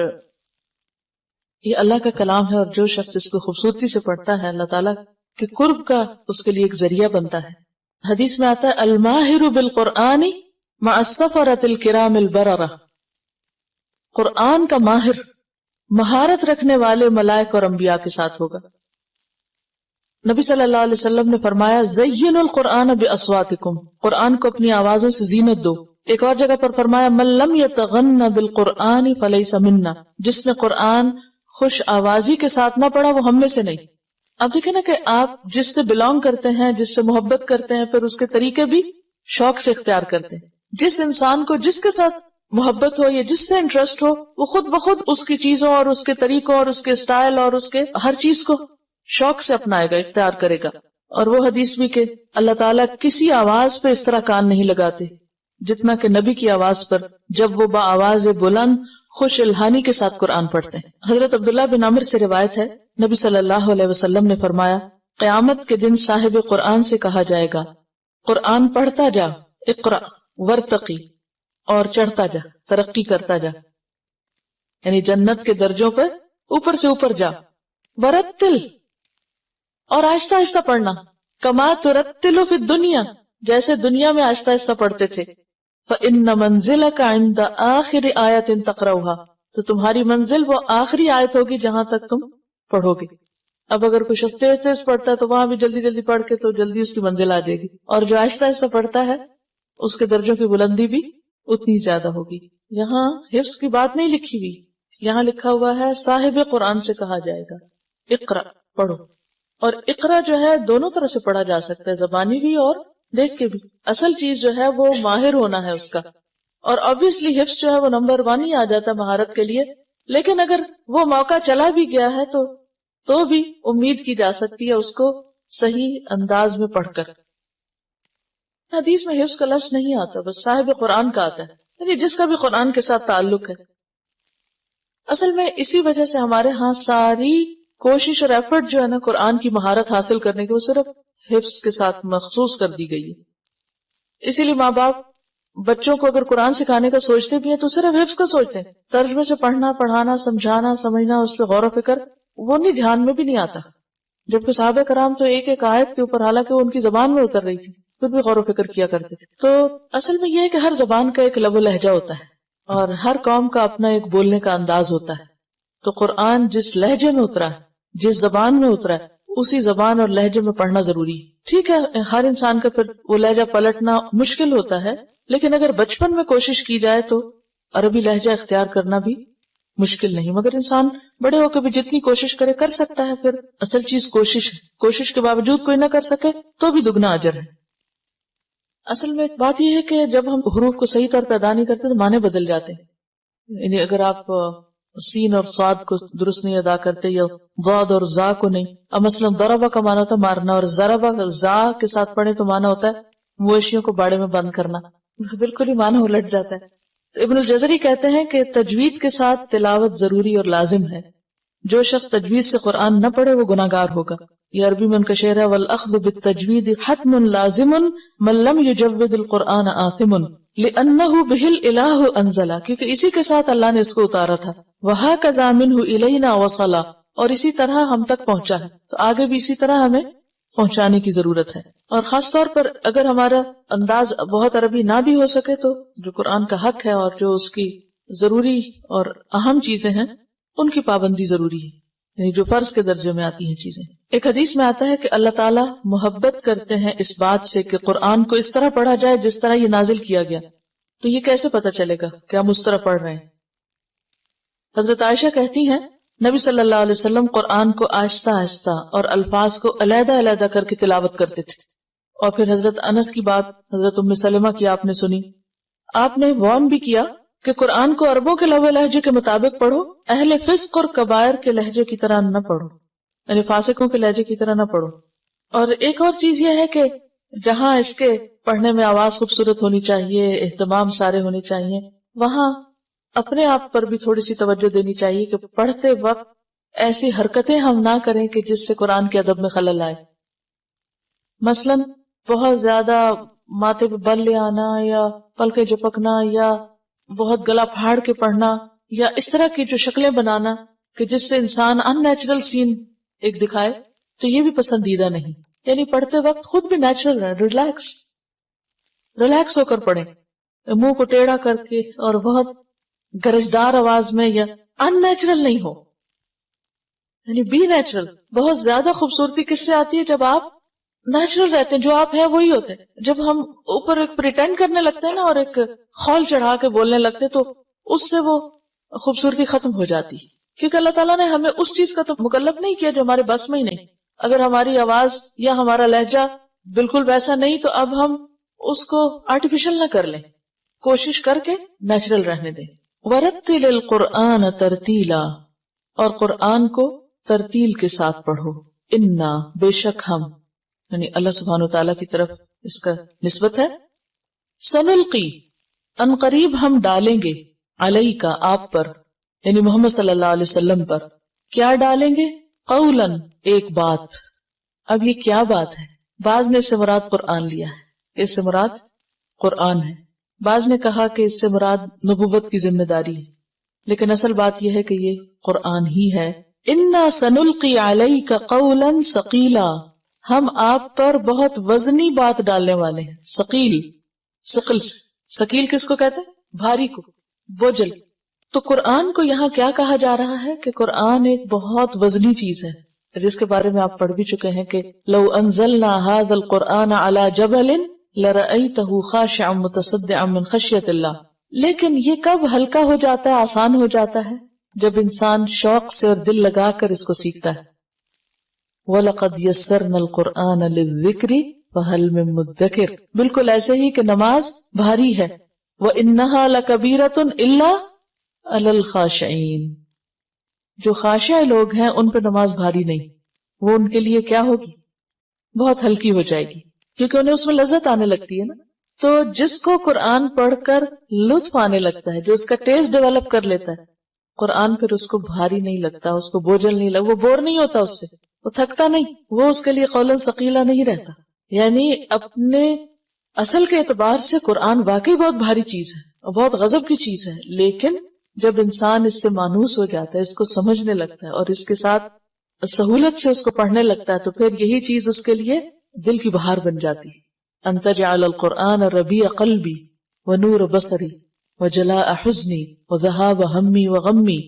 A: یہ اللہ کا کلام ہے، اور جو شخص اس کو خوبصورتی سے پڑھتا ہے اللہ تعالیٰ کے قرب کا اس کے لیے ایک ذریعہ بنتا ہے. حدیث میں آتا ہے الماہر بالقرآن مع السفرۃ الکرام البررہ، قرآن کا ماہر مہارت رکھنے والے ملائک اور انبیاء کے ساتھ ہوگا. نبی صلی اللہ علیہ وسلم نے فرمایا زینوا القرآن باصواتکم، قرآن کو اپنی آوازوں سے زینت دو. ایک اور جگہ پر فرمایا من لم یتغن بالقرآن فلیس منا، جس نے قرآن خوش آوازی کے ساتھ نہ پڑھا وہ ہم میں سے نہیں. اب دیکھیں نا کہ آپ جس سے بلانگ کرتے ہیں، جس سے محبت کرتے ہیں، پھر اس کے طریقے بھی شوق سے اختیار کرتے ہیں. جس انسان کو جس کے ساتھ محبت ہو یا جس سے انٹرسٹ ہو، وہ خود بخود اس کی چیزوں اور اس کے طریقوں اور اس کے سٹائل اور اس کے ہر چیز کو شوق سے اپنائے گا، اختیار کرے گا. اور وہ حدیث بھی کہ اللہ تعالیٰ کسی آواز پہ اس طرح کان نہیں لگاتے جتنا کہ نبی کی آواز پر، جب وہ با آواز بلند خوش الہانی کے ساتھ قرآن پڑھتے ہیں. حضرت عبداللہ بن عمر سے روایت ہے نبی صلی اللہ علیہ وسلم نے فرمایا قیامت کے دن صاحب قرآن سے کہا جائے گا قرآن پڑھتا جا، اقرأ ورتقی، اور چڑھتا جا، ترقی کرتا جا، یعنی جنت کے درجوں پر اوپر سے اوپر جا. ورتل، اور آہستہ آہستہ پڑھنا، کما ترتل فی الدنیا، جیسے دنیا میں آہستہ آہستہ پڑھتے تھے. فإن منزلک عند آخر آیت تقرأها، تو تمہاری منزل وہ آخری آیت ہوگی جہاں تک تم پڑھو گے. اب اگر کچھ تیز تیز پڑھتا ہے تو وہاں بھی جلدی جلدی پڑھ کے تو جلدی اس کی منزل آ جائے گی, اور جو آہستہ آہستہ پڑھتا ہے اس کے درجوں کی بلندی بھی اتنی زیادہ ہوگی. یہاں حفظ کی بات نہیں لکھی ہوئی, یہاں لکھا ہوا ہے صاحب قرآن سے کہا جائے گا اقرا, پڑھو. اور اقرا جو ہے دونوں طرح سے پڑھا جا سکتا ہے, زبانی بھی اور دیکھ کے بھی. اصل چیز جو ہے وہ ماہر ہونا ہے اس کا, اور obviously حفظ جو ہے وہ نمبر 1 ہی آ جاتا ہے مہارت کے لیے. لیکن اگر وہ موقع چلا بھی گیا ہے تو بھی امید کی جا سکتی ہے اس کو صحیح انداز میں پڑھ کر. حدیث میں حفظ کا لفظ نہیں آتا, بس صاحب قرآن کا آتا ہے, یعنی جس کا بھی قرآن کے ساتھ تعلق ہے. اصل میں اسی وجہ سے ہمارے ہاں ساری کوشش اور ایفرٹ جو ہے نا قرآن کی مہارت حاصل کرنے کی, وہ صرف حفظ کے ساتھ مخصوص کر دی گئی ہے. اسی لیے ماں باپ بچوں کو اگر قرآن سکھانے کا سوچتے بھی ہیں تو صرف حفظ کا سوچتے ہیں. ترجمے سے پڑھنا, پڑھانا, سمجھانا, سمجھنا, اس پہ غور و فکر وہ نہیں, دھیان میں بھی نہیں آتا. جبکہ صحابہ کرام تو ایک ایک آیت کے اوپر, حالانکہ وہ ان کی زبان میں اتر رہی تھی, پھر بھی غور و فکر کیا کرتے تھے. تو اصل میں یہ ہے کہ ہر زبان کا ایک لب و لہجہ ہوتا ہے, اور ہر قوم کا اپنا ایک بولنے کا انداز ہوتا ہے. تو قرآن جس لہجے میں اترا ہے, جس زبان میں اترا ہے, اسی زبان اور لہجے میں پڑھنا ضروری ہے. ٹھیک ہے ہر انسان کا پھر وہ لہجہ پلٹنا مشکل ہوتا ہے, لیکن اگر بچپن میں کوشش کی جائے تو عربی لہجہ اختیار کرنا بھی مشکل نہیں. مگر انسان بڑے ہو کے بھی جتنی کوشش کرے کر سکتا ہے. پھر اصل چیز کوشش ہے, کوشش کے باوجود کوئی نہ کر سکے تو بھی دگنا اجر ہے. اصل میں بات یہ ہے کہ جب ہم حروف کو صحیح طور پہ ادا نہیں کرتے تو معنی بدل جاتے ہیں. یعنی اگر آپ سین اور صاد کو درست نہیں ادا کرتے, یا ضاد اور زا کو نہیں. اب مثلا ضربہ کا معنی ہوتا ہے مارنا, اور ضربہ زا کے ساتھ پڑھے تو معنی ہوتا ہے مویشیوں کو باڑے میں بند کرنا. بالکل ہی معنی الٹ جاتا ہے. تو ابن الجزری کہتے ہیں کہ تجوید کے ساتھ تلاوت ضروری اور لازم ہے. جو شخص تجوید سے قرآن نہ پڑھے وہ گناہگار ہوگا. یہ عربی میں ان کا شعر ہے, والأخذ بالتجوید حتم لازم من لم یجود القرآن آثم لأنه به الإلہ انزل, کیونکہ اسی کے ساتھ اللہ نے اس کو اتارا تھا. وہکذا منہ الینا وصلا, اور اسی طرح ہم تک پہنچا ہے, تو آگے بھی اسی طرح ہمیں پہنچانے کی ضرورت ہے. اور خاص طور پر اگر ہمارا انداز بہت عربی نہ بھی ہو سکے تو جو قرآن کا حق ہے اور جو اس کی ضروری اور اہم چیزیں ہیں ان کی پابندی ضروری ہے, یعنی جو فرض کے درجے میں آتی ہیں چیزیں. ایک حدیث میں آتا ہے کہ اللہ تعالیٰ محبت کرتے ہیں اس بات سے کہ قرآن کو اس طرح پڑھا جائے جس طرح یہ نازل کیا گیا. تو یہ کیسے پتا چلے گا کہ ہم اس طرح پڑھ رہے ہیں؟ حضرت عائشہ کہتی ہیں نبی صلی اللہ علیہ وسلم قرآن کو آہستہ آہستہ اور الفاظ کو علیحدہ علیحدہ کر کے تلاوت کرتے تھے. اور پھر حضرت انس کی بات حضرت ام سلمہ کی آپ نے سنی. آپ نے وارن بھی کیا کہ قرآن کو عربوں کے لب و لہجے کے مطابق پڑھو, اہل فسق اور کبائر کے لہجے کی طرح نہ پڑھو, یعنی فاسقوں کے لہجے کی طرح نہ پڑھو. اور ایک اور چیز یہ ہے کہ جہاں اس کے پڑھنے میں آواز خوبصورت ہونی چاہیے, اہتمام سارے ہونے چاہیے, وہاں اپنے آپ پر بھی تھوڑی سی توجہ دینی چاہیے کہ پڑھتے وقت ایسی حرکتیں ہم نہ کریں کہ جس سے قرآن کے ادب میں خلل آئے. مثلاً بہت زیادہ ماتھے پہ بل لے آنا, یا پلکیں جھپکنا, یا بہت گلا پھاڑ کے پڑھنا, یا اس طرح کی جو شکلیں بنانا کہ جس سے انسان ان نیچرل سین ایک دکھائے, تو یہ بھی پسندیدہ نہیں. یعنی پڑھتے وقت خود بھی نیچرل رہے, ریلیکس ہو کر پڑھیں, منہ کو ٹیڑھا کر کے اور بہت گرجدار آواز میں, یا ان نیچرل نہیں ہو, یعنی بی نیچرل. بہت زیادہ خوبصورتی کس سے آتی ہے؟ جب آپ نیچرل رہتے ہیں, جو آپ ہیں وہی ہوتے ہیں. جب ہم اوپر ایک پریٹینڈ کرنے لگتے ہیں نا, اور ایک خول چڑھا کے بولنے لگتے ہیں, تو اس سے وہ خوبصورتی ختم ہو جاتی ہے. کیونکہ اللہ تعالیٰ نے ہمیں اس چیز کا تو مکلف نہیں کیا جو ہمارے بس میں ہی نہیں. اگر ہماری آواز یا ہمارا لہجہ بالکل ویسا نہیں تو اب ہم اس کو آرٹیفیشل نہ کر لیں, کوشش کر کے نیچرل رہنے دیں. وَرَتِّلِ الْقُرْآنَ تَرْتِيلًا, اور قرآن کو ترتیل کے ساتھ پڑھو. انا, بے شک ہم, یعنی اللہ سبحانہ وتعالیٰ کی طرف اس کا نسبت ہے. سنلقی, ان قریب ہم ڈالیں گے, علیک, آپ پر, یعنی محمد صلی اللہ علیہ وسلم پر. کیا ڈالیں گے؟ قولاً, ایک بات. اب یہ کیا بات ہے؟ بعض نے اس سے مراد قرآن لیا ہے, اس سے مراد قرآن ہے. بعض نے کہا کہ اس سے مراد نبوت کی ذمہ داری ہے, لیکن اصل بات یہ ہے کہ یہ قرآن ہی ہے. انا سنلقی علیک قولا ثقیلا, ہم آپ پر بہت وزنی بات ڈالنے والے ہیں. ثقیل, ثقل, ثقیل کس کو کہتے ہیں؟ بھاری کو, بوجھل. تو قرآن کو یہاں کیا کہا جا رہا ہے کہ قرآن ایک بہت وزنی چیز ہے، جس کے بارے میں آپ پڑھ بھی چکے ہیں کہ لو انزلنا هذا القرآن على جبل لرأيته خاشعا متصدعا من خشية اللہ. لیکن یہ کب ہلکا ہو جاتا ہے، آسان ہو جاتا ہے، جب انسان شوق سے اور دل لگا کر اس کو سیکھتا ہے. وَلَقَدْ يَسَّرْنَا الْقُرْآنَ لِلذِّكْرِ فَهَلْ مِن مُدَّكِرٍ. بالکل ایسے ہی کہ نماز بھاری ہے. وَإِنَّهَا لَكَبِيرَةٌ إِلَّا عَلَى الْخَاشِعِينَ. جو خاشع لوگ ہیں ان پہ نماز بھاری نہیں، وہ ان کے لیے کیا ہوگی، بہت ہلکی ہو جائے گی، کیونکہ انہیں اس میں لذت آنے لگتی ہے نا. تو جس کو قرآن پڑھ کر لطف آنے لگتا ہے، جو اس کا ٹیسٹ ڈیولپ کر لیتا ہے، قرآن پھر اس کو بھاری نہیں لگتا، اس کو بوجھل نہیں لگتا، وہ بور نہیں ہوتا اس سے، وہ تھکتا نہیں، وہ اس کے لیے قولاً ثقیلا نہیں رہتا. یعنی اپنے اصل کے اعتبار سے قرآن واقعی بہت بھاری چیز ہے اور بہت غضب کی چیز ہے، لیکن جب انسان اس سے مانوس ہو جاتا ہے، اس کو سمجھنے لگتا ہے اور اس کے ساتھ سہولت سے اس کو پڑھنے لگتا ہے، تو پھر یہی چیز اس کے لیے دل کی بہار بن جاتی ہے. ان تجعل القرآن ربیع قلبی ونور بصری وجلاء حزنی وذہاب ہمی وغمی.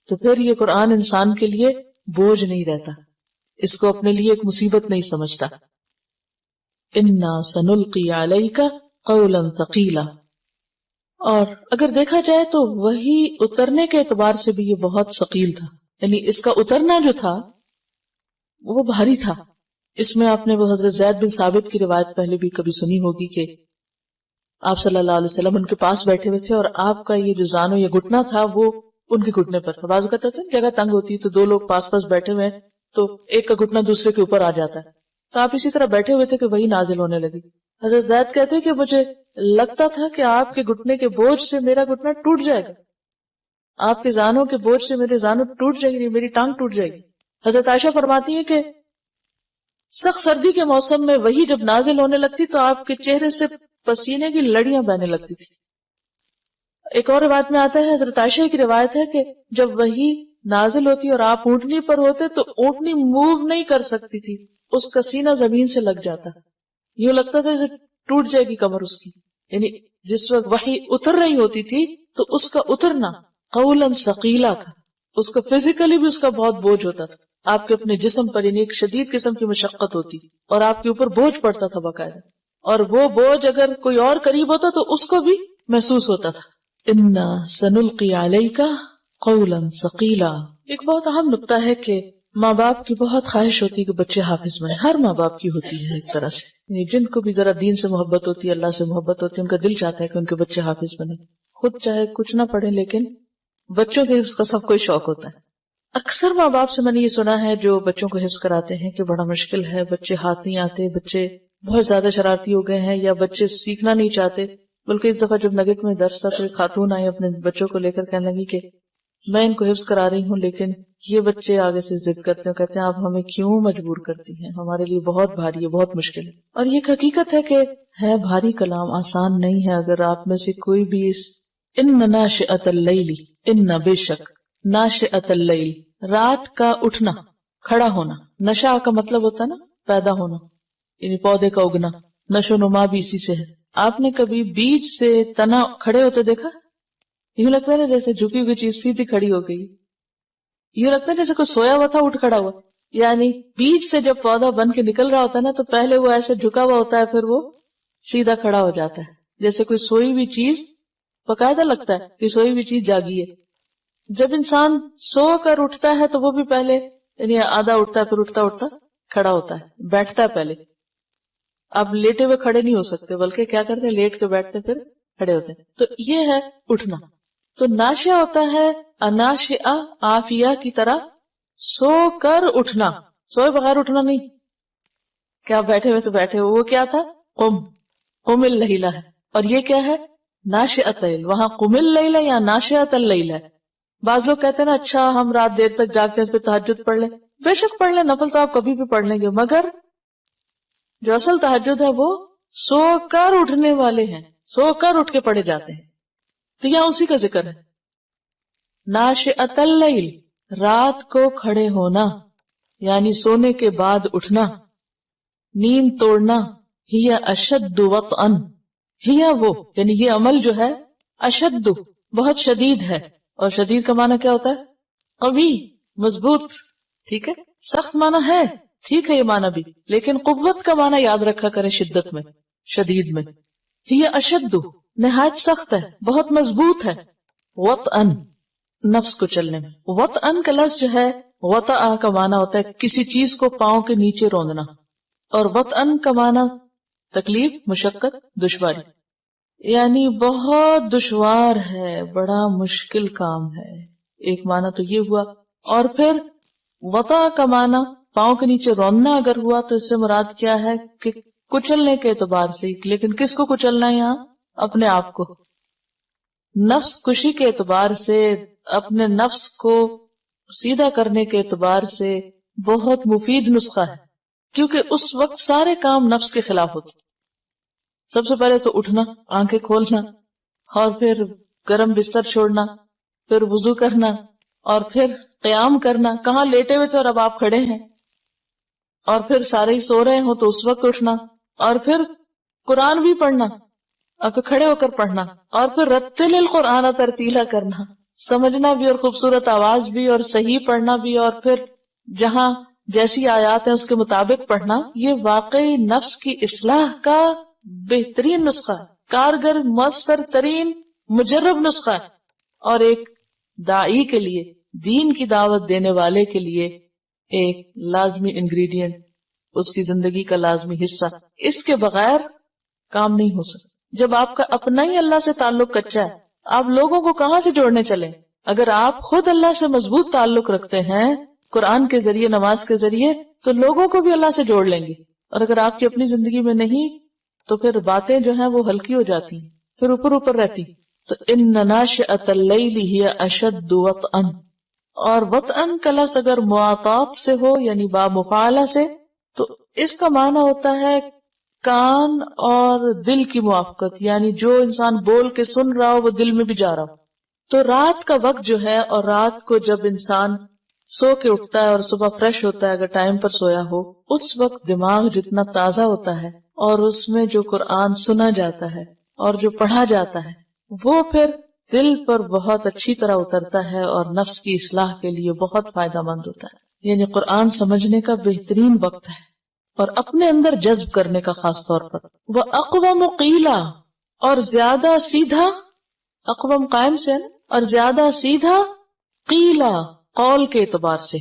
A: تو پھر یہ قرآن انسان کے لیے بوجھ نہیں رہتا، اس کو اپنے لیے ایک مصیبت نہیں سمجھتا. انا سنلقی علیک قولا ثقیلا. اور اگر دیکھا جائے تو وہی اترنے کے اعتبار سے بھی یہ بہت ثقیل تھا، یعنی اس کا اترنا جو تھا وہ بھاری تھا. اس میں آپ نے وہ حضرت زید بن ثابت کی روایت پہلے بھی کبھی سنی ہوگی کہ آپ صلی اللہ علیہ وسلم ان کے پاس بیٹھے ہوئے تھے اور آپ کا یہ جو زانو یا گھٹنا تھا وہ ان کے گھٹنے پر تھا. بعض اوقات جگہ تنگ ہوتی ہے تو دو لوگ پاس پاس بیٹھے ہوئے ہیں تو ایک کا گھٹنا دوسرے کے اوپر آ جاتا ہے، تو آپ اسی طرح بیٹھے ہوئے تھے کہ وہی نازل ہونے لگی. حضرت زید کہتے کہ مجھے لگتا تھا کہ آپ کے گھٹنے کے بوجھ سے میرا گھٹنا ٹوٹ جائے گا، آپ کے زانوں کے بوجھ سے میرے زانوں ٹوٹ جائے گی، میری ٹانگ ٹوٹ جائے گی. حضرت عائشہ فرماتی ہیں کہ سخت سردی کے موسم میں وہی جب نازل ہونے لگتی تو آپ کے چہرے سے پسینے کی لڑیاں بہنے لگتی تھی. ایک اور روایت میں آتا ہے، حضرت عائشہ کی روایت ہے کہ جب وہی نازل ہوتی اور آپ اونٹنی پر ہوتے تو اونٹنی موو نہیں کر سکتی تھی، اس کا سینہ زمین سے لگ جاتا، یوں لگتا تھا جیسے ٹوٹ جائے گی کمر اس کی. یعنی جس وقت وحی اتر رہی ہوتی تھی تو اس کا اترنا قولاً ثقیلا تھا، اس کا فزیکلی بھی اس کا بہت بوجھ ہوتا تھا، آپ کے اپنے جسم پر یعنی ایک شدید قسم کی مشقت ہوتی اور آپ کے اوپر بوجھ پڑتا تھا باقاعدہ، اور وہ بوجھ اگر کوئی اور قریب ہوتا تو اس کو بھی محسوس ہوتا تھا. انا سنلقی علیک قولا ثقیلا. ایک بہت اہم نقطہ ہے کہ ماں باپ کی بہت خواہش ہوتی ہے کہ بچے حافظ بنے، ہر ماں باپ کی ہوتی ہے ایک طرح سے، یعنی جن کو بھی ذرا دین سے محبت ہوتی ہے، اللہ سے محبت ہوتی ہے، ان کا دل چاہتا ہے کہ ان کے بچے حافظ بنے، خود چاہے کچھ نہ پڑھیں لیکن بچوں کے حفظ کا سب کو شوق ہوتا ہے. اکثر ماں باپ سے میں نے یہ سنا ہے جو بچوں کو حفظ کراتے ہیں کہ بڑا مشکل ہے، بچے ہاتھ نہیں آتے، بچے بہت زیادہ شرارتی ہو گئے ہیں، یا بچے سیکھنا نہیں چاہتے. بلکہ اس دفعہ جب نگٹ میں درس تھا تو ایک خاتون آئی اپنے بچوں کو لے کر کہنے لگی کہ میں ان کو حفظ کرا رہی ہوں لیکن یہ بچے آگے سے ضد کرتے ہیں، کہتے ہیں آپ ہمیں کیوں مجبور کرتی ہیں، ہمارے لیے بہت بھاری ہے، بہت مشکل ہے. اور یہ حقیقت ہے کہ ہے بھاری کلام، آسان نہیں ہے. اگر آپ میں سے کوئی بھی اس ان ناشئۃ اللیل، ان بے شک ناشئۃ اللیل رات کا اٹھنا، کھڑا ہونا، نشا کا مطلب ہوتا ہے نا پیدا ہونا، یعنی پودے کا اگنا، نشو نما بھی اسی سے ہے. آپ نے کبھی بیج سے تنا کھڑے ہوتے دیکھا؟ یوں لگتا ہے نا جیسے جھکی ہوئی چیز سیدھی کھڑی ہو گئی، یوں لگتا ہے جیسے کوئی سویا ہوا تھا اٹھ کھڑا ہوا. یعنی بیج سے جب پودا بن کے نکل رہا ہوتا ہے نا تو پہلے وہ ایسے جھکا ہوا ہوتا ہے، پھر وہ سیدھا کھڑا ہو جاتا ہے، جیسے کوئی سوئی ہوئی چیز، باقاعدہ لگتا ہے کہ سوئی ہوئی چیز جاگی ہے. جب انسان سو کر اٹھتا ہے تو وہ بھی پہلے یعنی آدھا اٹھتا ہے، پھر اٹھتا اٹھتا کھڑا ہوتا ہے، بیٹھتا ہے پہلے. اب لیٹے ہوئے کھڑے نہیں ہو سکتے بلکہ کیا کرتے ہیں، لیٹ کے بیٹھتے پھر کھڑے ہوتے ہیں. تو یہ ہے اٹھنا. تو ناشئہ ہوتا ہے اناشئہ، عافیہ کی طرح سو کر اٹھنا، سوئے بغیر اٹھنا نہیں. کیا بیٹھے ہوئے تو بیٹھے ہوئے، وہ کیا تھا قم اللیلہ ہے. اور یہ کیا ہے ناشئۃ اللیل، وہاں قم اللیلہ یا ناشئۃ اللیل ہے. بعض لوگ کہتے ہیں نا اچھا ہم رات دیر تک جاگتے ہیں پھر تہجد پڑھ لیں، بے شک پڑھ لیں، نفل تو آپ کبھی بھی پڑھ لیں گے، مگر جو اصل تہجد ہے وہ سو کر اٹھنے والے ہیں، سو کر اٹھ کے پڑھے جاتے ہیں. تو یہاں اسی کا ذکر ہے ناشئۃ اللیل، رات کو کھڑے ہونا یعنی سونے کے بعد اٹھنا، نیند توڑنا. ہی اشد وطئا، ہی وہ یعنی یہ عمل جو ہے اشد بہت شدید ہے. اور شدید کا معنی کیا ہوتا ہے؟ قوی، مضبوط. ٹھیک ہے، سخت معنی ہے، ٹھیک ہے یہ معنی بھی، لیکن قوت کا معنی یاد رکھا کریں شدت میں، شدید میں. یہ اشد نہایت سخت ہے، بہت مضبوط ہے. وطئن نفس کو چلنے میں. وطئن کا لفظ جو ہے وطأ کا معنی ہوتا ہے کسی چیز کو پاؤں کے نیچے روندنا، اور وطئن کا معنی تکلیف، مشقت، دشواری. یعنی بہت دشوار ہے، بڑا مشکل کام ہے. ایک معنی تو یہ ہوا. اور پھر وطأ کا معنی پاؤں کے نیچے روندنا اگر ہوا تو اس سے مراد کیا ہے کہ کچلنے کے اعتبار سے. لیکن کس کو کچلنا ہے یہاں؟ اپنے آپ کو. نفس کشی کے اعتبار سے، اپنے نفس کو سیدھا کرنے کے اعتبار سے بہت مفید نسخہ ہے، کیونکہ اس وقت سارے کام نفس کے خلاف ہوتے. سب سے پہلے تو اٹھنا، آنکھیں کھولنا، اور پھر گرم بستر چھوڑنا، پھر وضو کرنا، اور پھر قیام کرنا. کہاں لیٹے ہوئے تھے اور اب آپ کھڑے ہیں. اور پھر سارے ہی سو رہے ہوں تو اس وقت اٹھنا، اور پھر قرآن بھی پڑھنا، اور پھر کھڑے ہو کر پڑھنا، اور پھر رتل القرآن ترتیلا کرنا، سمجھنا بھی اور خوبصورت آواز بھی اور صحیح پڑھنا بھی، اور پھر جہاں جیسی آیات ہیں اس کے مطابق پڑھنا. یہ واقعی نفس کی اصلاح کا بہترین نسخہ ہے، کارگر، مؤثر ترین، مجرب نسخہ ہے. اور ایک داعی کے لیے، دین کی دعوت دینے والے کے لیے ایک لازمی انگریڈینٹ، اس کی زندگی کا لازمی حصہ. اس کے بغیر کام نہیں ہو سکتا. جب آپ کا اپنا ہی اللہ سے تعلق کچا ہے، آپ لوگوں کو کہاں سے جوڑنے چلیں؟ اگر آپ خود اللہ سے مضبوط تعلق رکھتے ہیں قرآن کے ذریعے، نماز کے ذریعے، تو لوگوں کو بھی اللہ سے جوڑ لیں گے. اور اگر آپ کی اپنی زندگی میں نہیں تو پھر باتیں جو ہیں وہ ہلکی ہو جاتی ہیں، پھر اوپر رہتی. تو ان ناشئۃ اللیل ہی اشد وطئن. اور وطئن کا لفظ اگر معاطات سے ہو یعنی با مفعلہ سے، تو اس کا معنی ہوتا ہے کان اور دل کی موافقت، یعنی جو انسان بول کے سن رہا ہو وہ دل میں بھی جا رہا ہو. تو رات کا وقت جو ہے، اور رات کو جب انسان سو کے اٹھتا ہے اور صبح فریش ہوتا ہے اگر ٹائم پر سویا ہو، اس وقت دماغ جتنا تازہ ہوتا ہے اور اس میں جو قرآن سنا جاتا ہے اور جو پڑھا جاتا ہے وہ پھر دل پر بہت اچھی طرح اترتا ہے اور نفس کی اصلاح کے لیے بہت فائدہ مند ہوتا ہے. یعنی قرآن سمجھنے کا بہترین وقت ہے اور اپنے اندر جذب کرنے کا خاص طور پر. وہ اقوم قیلا، اور زیادہ سیدھا، اقوام قائم سے، اور زیادہ سیدھا، قیلا قول کے اعتبار سے.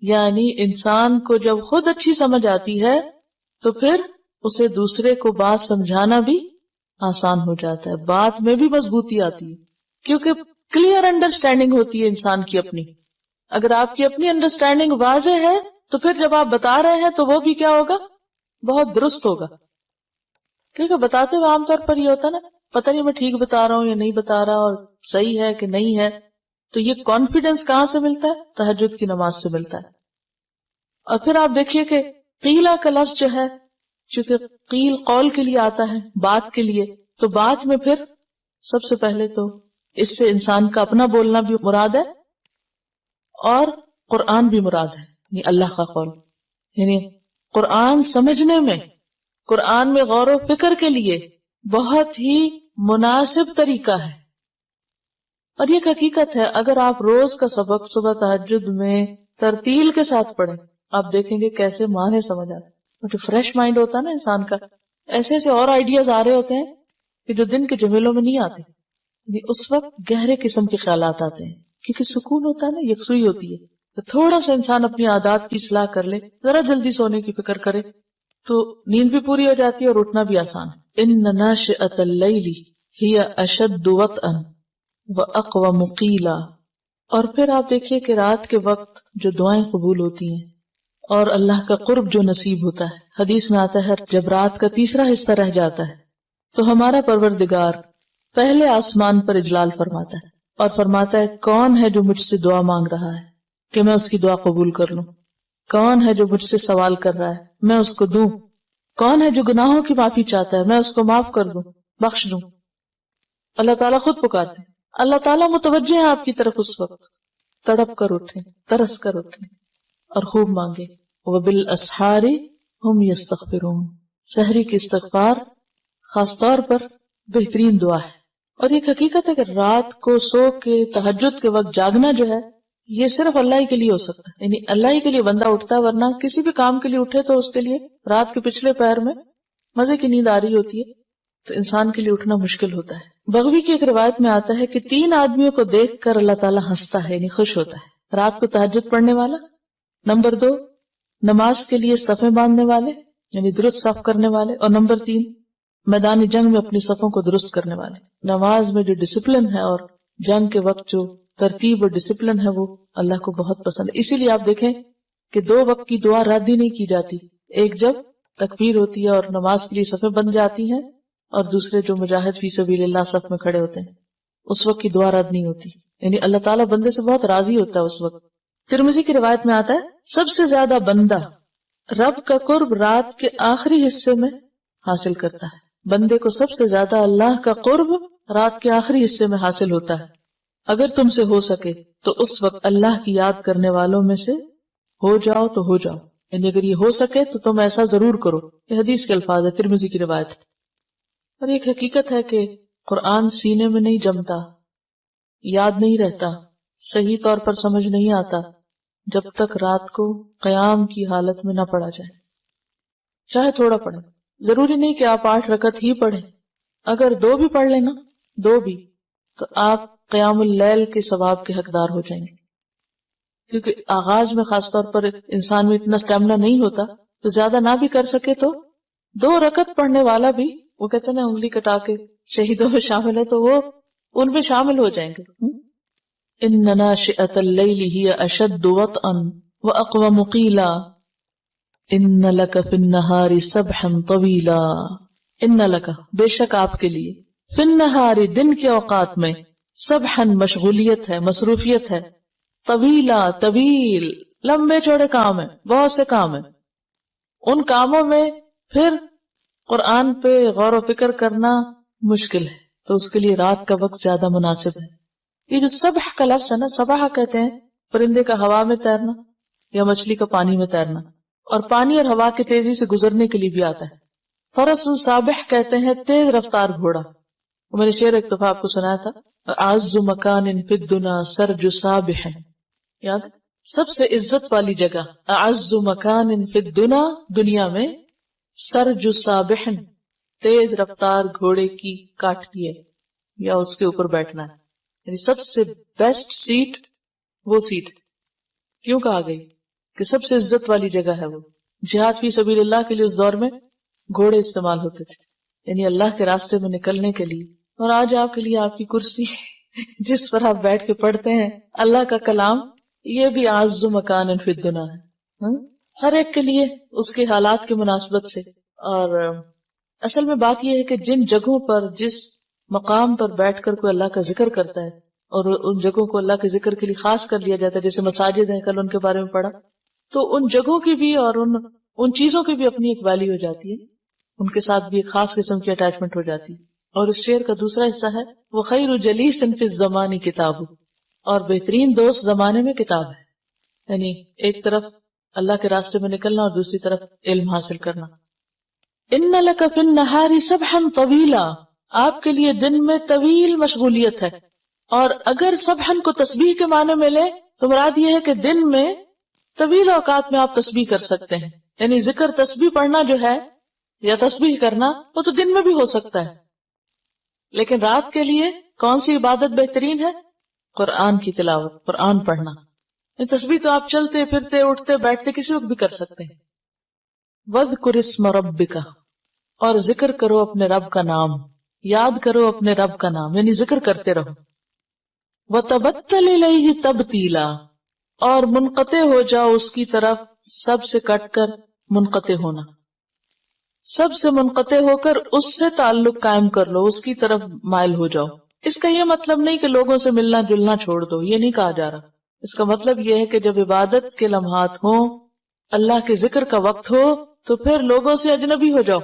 A: یعنی انسان کو جب خود اچھی سمجھ آتی ہے تو پھر اسے دوسرے کو بات سمجھانا بھی آسان ہو جاتا ہے، بات میں بھی مضبوطی آتی ہے کیونکہ کلیئر انڈرسٹینڈنگ ہوتی ہے انسان کی اپنی. اگر آپ کی اپنی انڈرسٹینڈنگ واضح ہے تو پھر جب آپ بتا رہے ہیں تو وہ بھی کیا ہوگا؟ بہت درست ہوگا. کیونکہ بتاتے ہوئے عام طور پر یہ ہوتا ہے نا، پتہ نہیں میں ٹھیک بتا رہا ہوں یا نہیں بتا رہا اور صحیح ہے کہ نہیں ہے. تو یہ کانفیڈنس کہاں سے ملتا ہے؟ تہجد کی نماز سے ملتا ہے. اور پھر آپ دیکھیے کہ قیلا کا لفظ جو ہے، چونکہ قیل قول کے لیے آتا ہے، بات کے لیے، تو بات میں پھر سب سے پہلے تو اس سے انسان کا اپنا بولنا بھی مراد ہے اور قرآن بھی مراد ہے، یعنی اللہ کا قول. یعنی قرآن سمجھنے میں، قرآن میں غور و فکر کے لیے بہت ہی مناسب طریقہ ہے. اور یہ حقیقت ہے، اگر آپ روز کا سبق صبح تہجد میں ترتیل کے ساتھ پڑھیں، آپ دیکھیں گے کیسے معنی سمجھ آتے ہیں. جو فریش مائنڈ ہوتا ہے نا انسان کا، ایسے ایسے اور آئیڈیاز آ رہے ہوتے ہیں کہ جو دن کے جمیلوں میں نہیں آتے. اس وقت گہرے قسم کے خیالات آتے ہیں کیونکہ سکون ہوتا ہے نا، یکسوئی ہوتی ہے. تو تھوڑا سا انسان اپنی عادات کی اصلاح کر لے، ذرا جلدی سونے کی فکر کرے تو نیند بھی پوری ہو جاتی ہے اور اٹھنا بھی آسان. ان ناشئۃ اللیل ہی اشد وطئا واقوم قیلا. اور پھر آپ دیکھیے کہ رات کے وقت جو دعائیں قبول ہوتی ہیں اور اللہ کا قرب جو نصیب ہوتا ہے، حدیث میں آتا ہے جب رات کا تیسرا حصہ رہ جاتا ہے تو ہمارا پروردگار پہلے آسمان پر اجلال فرماتا ہے اور فرماتا ہے کون ہے جو مجھ سے دعا مانگ رہا ہے کہ میں اس کی دعا قبول کر لوں، کون ہے جو مجھ سے سوال کر رہا ہے میں اس کو دوں، کون ہے جو گناہوں کی معافی چاہتا ہے میں اس کو معاف کر دوں، بخش دوں. اللہ تعالیٰ خود پکارتے ہیں، اللہ تعالیٰ متوجہ ہے آپ کی طرف. اس وقت تڑپ کر اٹھیں، ترس کر اٹھیں اور خوب مانگے. وبالاسحار ہم یستغفرون. سحری کی استغفار خاص طور پر بہترین دعا ہے. اور یہ حقیقت ہے کہ رات کو سو کے تہجد کے وقت جاگنا جو ہے یہ صرف اللہ ہی کے لیے ہو سکتا ہے، یعنی اللہ ہی کے لیے بندہ اٹھتا ہے، ورنہ کسی بھی کام کے لیے اٹھے تو اس کے لیے رات کے پچھلے پہر میں مزے کی نیند آ رہی ہوتی ہے، تو انسان کے لیے اٹھنا مشکل ہوتا ہے۔ بغوی کی ایک روایت میں آتا ہے کہ 3 آدمیوں کو دیکھ کر اللہ تعالیٰ ہنستا ہے، یعنی خوش ہوتا ہے۔ رات کو تہجد پڑھنے والا، نمبر 2 نماز کے لیے صفیں باندھنے والے یعنی درست صف کرنے والے، اور نمبر 3 میدان جنگ میں اپنی صفوں کو درست کرنے والے۔ نماز میں جو ڈسپلن ہے اور جنگ کے وقت جو ترتیب اور ڈسپلن ہے وہ اللہ کو بہت پسند ہے، اسی لیے آپ دیکھیں کہ 2 وقت کی دعا رد ہی نہیں کی جاتی، ایک جب تکبیر ہوتی ہے اور نماز کے لیے صفیں بن جاتی ہیں، اور دوسرے جو مجاہد فی سبیل اللہ صف میں کھڑے ہوتے ہیں اس وقت کی دعا رد نہیں ہوتی، یعنی اللہ تعالیٰ بندے سے بہت راضی ہوتا ہے اس وقت۔ ترمذی کی روایت میں آتا ہے سب سے زیادہ بندہ رب کا قرب رات کے آخری حصے میں حاصل کرتا ہے، بندے کو سب سے زیادہ اللہ کا قرب رات کے آخری حصے میں حاصل ہوتا ہے۔ اگر تم سے ہو سکے تو اس وقت اللہ کی یاد کرنے والوں میں سے ہو جاؤ تو ہو جاؤ، یعنی اگر یہ ہو سکے تو تم ایسا ضرور کرو۔ یہ حدیث کے الفاظ ہے، ترمذی کی روایت ہے۔ اور یہ حقیقت ہے کہ قرآن سینے میں نہیں جمتا، یاد نہیں رہتا، صحیح طور پر سمجھ نہیں آتا جب تک رات کو قیام کی حالت میں نہ پڑھا جائے، چاہے تھوڑا پڑھیں، ضروری نہیں کہ آپ 8 رکعت ہی پڑھیں، اگر 2 بھی پڑھ لینا 2 بھی، تو آپ قیام اللیل کے ثواب کے حقدار ہو جائیں گے، کیونکہ آغاز میں خاص طور پر انسان میں اتنا اسٹیمنا نہیں ہوتا، تو زیادہ نہ بھی کر سکے تو 2 رکعت پڑھنے والا بھی، وہ کہتے ہیں نا انگلی کٹا کے شہیدوں میں شامل ہے، تو وہ ان میں شامل ہو جائیں گے۔ ان ناشئۃ اللیل ہی اشد وطئا واقوم قیلا ان لک فی النہار سبحا طویلا، ان لک بے شک آپ کے لیے، فی النہار دن کے اوقات میں، سبحا مشغولیت ہے، مصروفیت ہے، طویلا طویل لمبے چوڑے کام ہیں، بہت سے کام ہیں، ان کاموں میں پھر قرآن پہ غور و فکر کرنا مشکل ہے، تو اس کے لیے رات کا وقت زیادہ مناسب ہے۔ یہ جو سبح کا لفظ ہے نا، سبح کہتے ہیں پرندے کا ہوا میں تیرنا یا مچھلی کا پانی میں تیرنا، اور پانی اور ہوا کی تیزی سے گزرنے کے لیے بھی آتا ہے۔ فرس سابح کہتے ہیں تیز رفتار گھوڑا، میں نے شعر ایک دفعہ آپ کو سنایا تھا، اعز مکان فی الدنا سرج سابح، یاد سب سے عزت والی جگہ، اعز مکان فی الدنا دنیا میں، سرج سابح تیز رفتار گھوڑے کی کاٹھی ہے یا اس کے اوپر بیٹھنا ہے، یعنی سب سے بیسٹ سیٹ وہ سیٹ کیوں کہا گئی کہ سب سے عزت والی جگہ ہے وہ۔ جہاد فی سبیل اللہ کے لیے اس دور میں گھوڑے استعمال ہوتے تھے، یعنی اللہ کے راستے میں نکلنے کے لیے، اور آج آپ کے لیے آپ کی کرسی جس پر آپ بیٹھ کے پڑھتے ہیں اللہ کا کلام، یہ بھی اعز مکان فی الدنا ہے، ہر ایک کے لیے اس کے حالات کی مناسبت سے۔ اور اصل میں بات یہ ہے کہ جن جگہوں پر جس مقام پر بیٹھ کر کوئی اللہ کا ذکر کرتا ہے اور ان جگہوں کو اللہ کے ذکر کے لیے خاص کر لیا جاتا ہے، جیسے مساجد ہیں، کل ان کے بارے میں پڑھا، تو ان جگہوں کی بھی اور ان چیزوں کی بھی اپنی ایک ویلیو ہو جاتی ہے، ان کے ساتھ بھی ایک خاص قسم کی اٹیچمنٹ ہو جاتی ہے۔ اور اس شعر کا دوسرا حصہ ہے وہ خیر جلیس فی الزمان کتاب، اور بہترین دوست زمانے میں کتاب ہے، یعنی ایک طرف اللہ کے راستے میں نکلنا اور دوسری طرف علم حاصل کرنا۔ ان لک فی النہار سبحا طویلا، آپ کے لیے دن میں طویل مشغولیت ہے، اور اگر سبحن کو تسبیح کے معنی میں لیں تو مراد یہ ہے کہ دن میں طویل اوقات میں آپ تسبیح کر سکتے ہیں، یعنی ذکر تسبیح پڑھنا جو ہے یا تسبیح کرنا وہ تو دن میں بھی ہو سکتا ہے، لیکن رات کے لیے کون سی عبادت بہترین ہے؟ قرآن کی تلاوت، قرآن پڑھنا۔ تسبیح تو آپ چلتے پھرتے اٹھتے بیٹھتے کسی وقت بھی کر سکتے ہیں۔ وَاذْكُرِ اسْمَ رَبِّكَ، اور ذکر کرو اپنے رب کا نام، یاد کرو اپنے رب کا نام، یعنی ذکر کرتے رہو۔ وَتَبَتَّلْ إِلَيْهِ تَبْتِيلًا، اور منقطع ہو جاؤ اس کی طرف، سب سے کٹ کر منقطع ہونا، سب سے منقطع ہو کر اس سے تعلق قائم کر لو، اس کی طرف مائل ہو جاؤ۔ اس کا یہ مطلب نہیں کہ لوگوں سے ملنا جلنا چھوڑ دو، یہ نہیں کہا جا رہا، اس کا مطلب یہ ہے کہ جب عبادت کے لمحات ہوں، اللہ کے ذکر کا وقت ہو، تو پھر لوگوں سے اجنبی ہو جاؤ،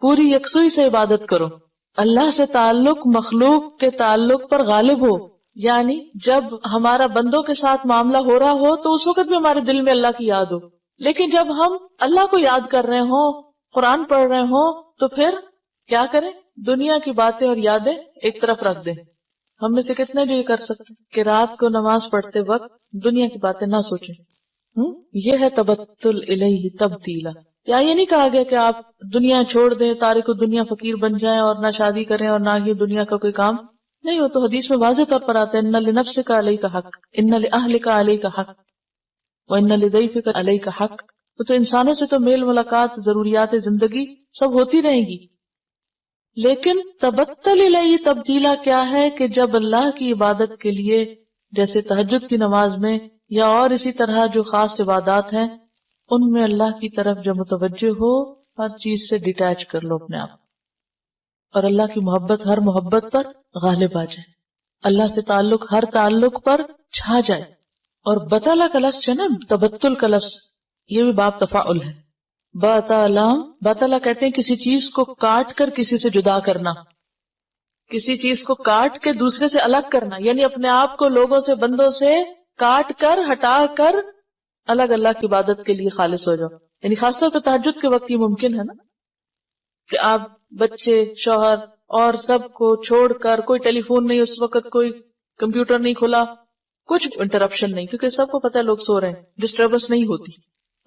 A: پوری یکسوئی سے عبادت کرو، اللہ سے تعلق مخلوق کے تعلق پر غالب ہو، یعنی جب ہمارا بندوں کے ساتھ معاملہ ہو رہا ہو تو اس وقت بھی ہمارے دل میں اللہ کی یاد ہو، لیکن جب ہم اللہ کو یاد کر رہے ہوں، قرآن پڑھ رہے ہوں، تو پھر کیا کریں؟ دنیا کی باتیں اور یادیں ایک طرف رکھ دیں. ہم میں سے کتنے جو یہ کر سکتے کہ رات کو نماز پڑھتے وقت دنیا کی باتیں نہ سوچیں. یہ ہے تبتل الیہ تبتیلا. یا یہ نہیں کہا گیا کہ آپ دنیا چھوڑ دیں، تارک دنیا فقیر بن جائیں اور نہ شادی کریں اور نہ ہی دنیا کا کوئی کام نہیں. وہ تو حدیث میں واضح طور پر آتا ہے ان لنفسک علیک حق، ان لاہلک علیک حق، وان لضیفک علیک حق. تو انسانوں سے تو میل ملاقات، ضروریات زندگی سب ہوتی رہیں گی، لیکن تبتل الیہ تبدیلا کیا ہے کہ جب اللہ کی عبادت کے لیے جیسے تہجد کی نماز میں یا اور اسی طرح جو خاص عبادات ہیں ان میں اللہ کی طرف جب متوجہ ہو، ہر چیز سے ڈیٹیچ کر لو اپنے آپ، اور اللہ کی محبت ہر محبت پر غالب آ جائے، اللہ سے تعلق ہر تعلق پر چھا جائے. اور بطالہ کا لفظ ہے نا، تبتل کا لفظ، یہ بھی باب تفاعل ہے. بطالہ کہتے ہیں کسی چیز کو کاٹ کر کسی سے جدا کرنا، کسی چیز کو کاٹ کے دوسرے سے الگ کرنا، یعنی اپنے آپ کو لوگوں سے، بندوں سے کاٹ کر، ہٹا کر الگ اللہ کی عبادت کے لیے خالص ہو جاؤ. یعنی خاص طور پہ تہجد کے وقت یہ ممکن ہے نا کہ آپ بچے، شوہر اور سب کو چھوڑ کر، کوئی ٹیلی فون نہیں اس وقت، کوئی کمپیوٹر نہیں کھلا، کچھ انٹرپشن نہیں، کیونکہ سب کو پتہ ہے لوگ سو رہے ہیں، ڈسٹربنس نہیں ہوتی.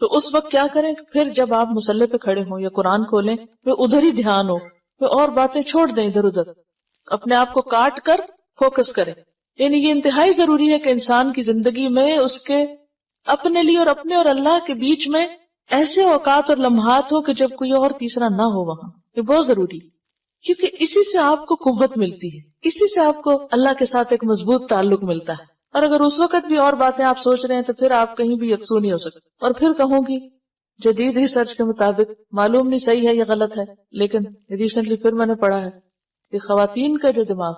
A: تو اس وقت کیا کریں؟ پھر جب آپ مصلی پہ کھڑے ہوں یا قرآن کھولیں، پھر ادھر ہی دھیان ہو، پھر اور باتیں چھوڑ دیں ادھر ادھر، اپنے آپ کو کاٹ کر فوکس کریں. یعنی یہ انتہائی ضروری ہے کہ انسان کی زندگی میں اس کے اپنے لیے اور اپنے اور اللہ کے بیچ میں ایسے اوقات اور لمحات ہو کہ جب کوئی اور تیسرا نہ ہو وہاں. یہ بہت ضروری، کیونکہ اسی سے آپ کو قوت ملتی ہے، اسی سے آپ کو اللہ کے ساتھ ایک مضبوط تعلق ملتا ہے. اور اگر اس وقت بھی اور باتیں آپ سوچ رہے ہیں تو پھر آپ کہیں بھی یکسو نہیں ہو سکتے. اور پھر کہوں گی جدید ریسرچ کے مطابق، معلوم نہیں صحیح ہے یا غلط ہے، لیکن ریسنٹلی پھر میں نے پڑھا ہے کہ خواتین کا جو دماغ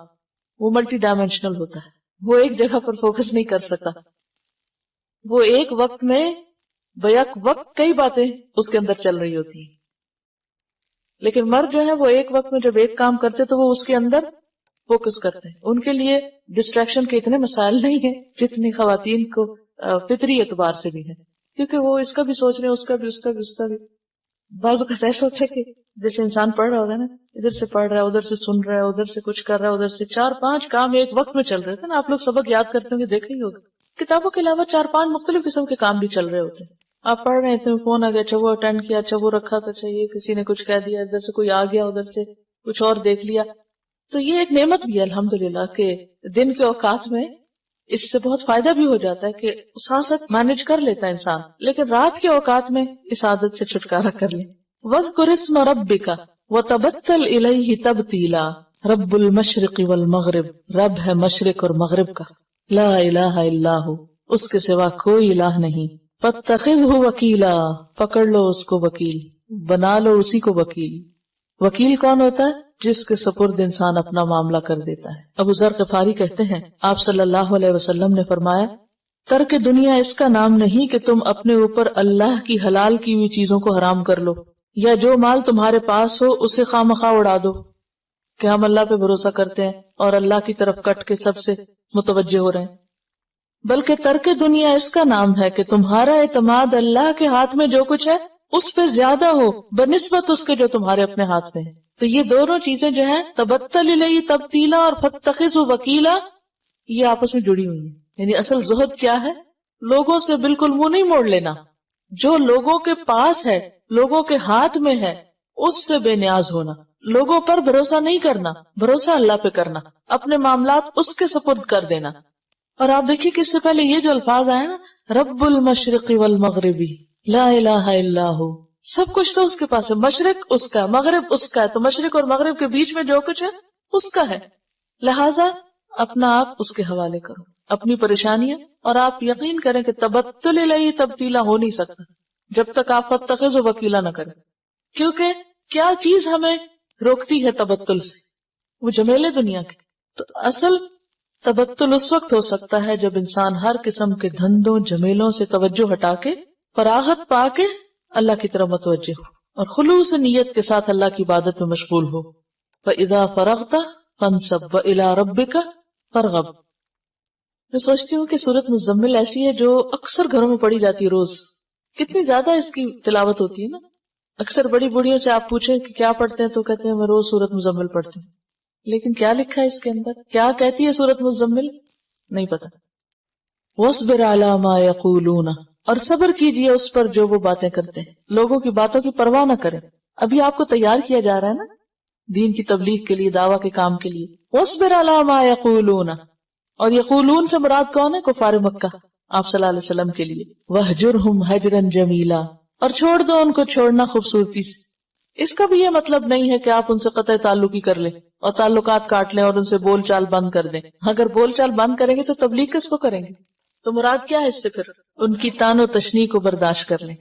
A: وہ ملٹی ڈائمینشنل ہوتا ہے، وہ ایک جگہ پر فوکس نہیں کر سکتا، وہ ایک وقت میں بیک وقت کئی باتیں اس کے اندر چل رہی ہوتی ہیں. لیکن مرد جو ہے وہ ایک وقت میں جب ایک کام کرتے تو وہ اس کے اندر فوکس کرتے ہیں. ان کے لیے ڈسٹریکشن کے اتنے مسائل نہیں ہیں جتنی خواتین کو فطری اعتبار سے بھی ہے، کیونکہ وہ اس کا بھی سوچ رہے ہیں، اس کا بھی، اس کا بھی، اس کا بھی. بعض اوقات ایسا ہوتا ہے کہ جیسے انسان پڑھ رہا ہوتا ہے نا، ادھر سے پڑھ رہا ہے، ادھر سے سن رہا ہے، ادھر سے کچھ کر رہا ہے، ادھر سے 4-5 کام ایک وقت میں چل رہے تھے نا. آپ لوگ سبق یاد کرتے ہوں گے، دیکھے ہی ہوگا، کتابوں کے علاوہ 4-5 مختلف قسم کے کام بھی چل رہے ہوتے ہیں. آپ پڑھ رہے ہیں، اتنے فون آ گیا، اچھا وہ اٹینڈ کیا، اچھا وہ رکھا تو چاہیے، کسی نے کچھ کہہ دیا، ادھر سے کوئی آ گیا، ادھر سے کچھ اور دیکھ لیا. تو یہ ایک نعمت بھی ہے الحمدللہ کہ دن کے اوقات میں اس سے بہت فائدہ بھی ہو جاتا ہے کہ ساتھ مینج کر لیتا ہے انسان، لیکن رات کے اوقات میں اس عادت سے چھٹکارا کر لیں. وَاذْكُرِ اسْمَ رَبِّكَ وَتَبَتَّلْ إِلَيْهِ تَبْتِيلًا. رب المشرق والمغرب، رب ہے مشرق اور مغرب کا. لا الہ الا ہو، اس کے سوا کوئی الہ نہیں. فَاتَّخِذْهُ وَكِيلًا، پکڑ لو اس کو وکیل، بنا لو اسی کو وکیل. وکیل کون ہوتا ہے؟ جس کے سپرد انسان اپنا معاملہ کر دیتا ہے. ابو ذر غفاری کہتے ہیں آپ صلی اللہ علیہ وسلم نے فرمایا، ترک دنیا اس کا نام نہیں کہ تم اپنے اوپر اللہ کی حلال کی ہوئی چیزوں کو حرام کر لو، یا جو مال تمہارے پاس ہو اسے خواہ مخواہ اڑا دو کہ ہم اللہ پہ بھروسہ کرتے ہیں اور اللہ کی طرف کٹ کے سب سے متوجہ ہو رہے ہیں. بلکہ ترک دنیا اس کا نام ہے کہ تمہارا اعتماد اللہ کے ہاتھ میں جو کچھ ہے اس پہ زیادہ ہو بنسبت اس کے جو تمہارے اپنے ہاتھ میں ہے. تو یہ دونوں چیزیں جو ہیں تبتل الیہ تبتیلا اور فاتخذوا وکیلا، یہ آپس میں جڑی ہوئی ہیں. یعنی اصل زہد کیا ہے؟ لوگوں سے بالکل منہ نہیں موڑ لینا. جو لوگوں کے پاس ہے، لوگوں کے ہاتھ میں ہے، اس سے بے نیاز ہونا. لوگوں پر بھروسہ نہیں کرنا، بھروسہ اللہ پہ کرنا، اپنے معاملات اس کے سپرد کر دینا. اور آپ دیکھیے کہ اس سے پہلے یہ جو الفاظ آئے نا، رب المشرق والمغربی لا الہ الا ہو، سب کچھ تو اس کے پاس ہے. مشرق اس کا، مغرب اس کا ہے، تو مشرق اور مغرب کے بیچ میں جو کچھ ہے اس کا ہے. لہٰذا اپنا آپ اس کے حوالے کرو، اپنی پریشانیاں. اور آپ یقین کریں کہ تبتل الیہ تبتیلا ہو نہیں سکتا جب تک آپ فاتخذوا وکیلا نہ کریں. کیونکہ کیا چیز ہمیں روکتی ہے تبتل سے؟ وہ جمیلے دنیا کے. تو اصل تبتل اس وقت ہو سکتا ہے جب انسان ہر قسم کے دھندوں جمیلوں سے توجہ ہٹا کے، فراغت پا کے اللہ کی طرف متوجہ ہو اور خلوص نیت کے ساتھ اللہ کی عبادت میں مشغول ہو. وَإِذَا فَرَغْتَ فَانْصَبْ وَإِلَىٰ رَبِّكَ فَارْغَب. میں سوچتی ہوں کہ سورۃ مزمل ایسی ہے جو اکثر گھروں میں پڑھی جاتی ہے روز. کتنی زیادہ اس کی تلاوت ہوتی ہے نا. اکثر بڑی بوڑھیوں سے آپ پوچھیں کہ کیا پڑھتے ہیں تو کہتے ہیں میں روز سورۃ مزمل پڑھتی ہوں، لیکن کیا لکھا ہے اس کے اندر، کیا کہتی ہے سورۃ مزمل، نہیں پتا۔ وَاصْبِرْ عَلَىٰ مَا يَقُولُونَ، اور صبر کیجئے اس پر جو وہ باتیں کرتے ہیں، لوگوں کی باتوں کی پرواہ نہ کریں۔ ابھی آپ کو تیار کیا جا رہا ہے نا دین کی تبلیغ کے لیے، دعویٰ کے کام کے لیے۔ وَاصْبِرْ عَلَىٰ مَا يَقُولُونَ، اور یقولون سے مراد کون ہے؟ کفار مکہ آپ صلی اللہ علیہ وسلم کے لیے۔ وَاهْجُرْهُمْ هَجْرًا جَمِيلًا، اور چھوڑ دو ان کو چھوڑنا خوبصورتی سے۔ اس کا بھی یہ مطلب نہیں ہے کہ آپ ان سے قطع تعلق ہی کر لیں اور تعلقات کاٹ لیں اور ان سے بول چال بند کر دیں۔ اگر بول چال بند کریں گے تو تبلیغ کس کو کریں گے؟ تو مراد کیا ہے اس سے؟ پھر ان کی طعن و تشنیع کو برداشت کر لیں،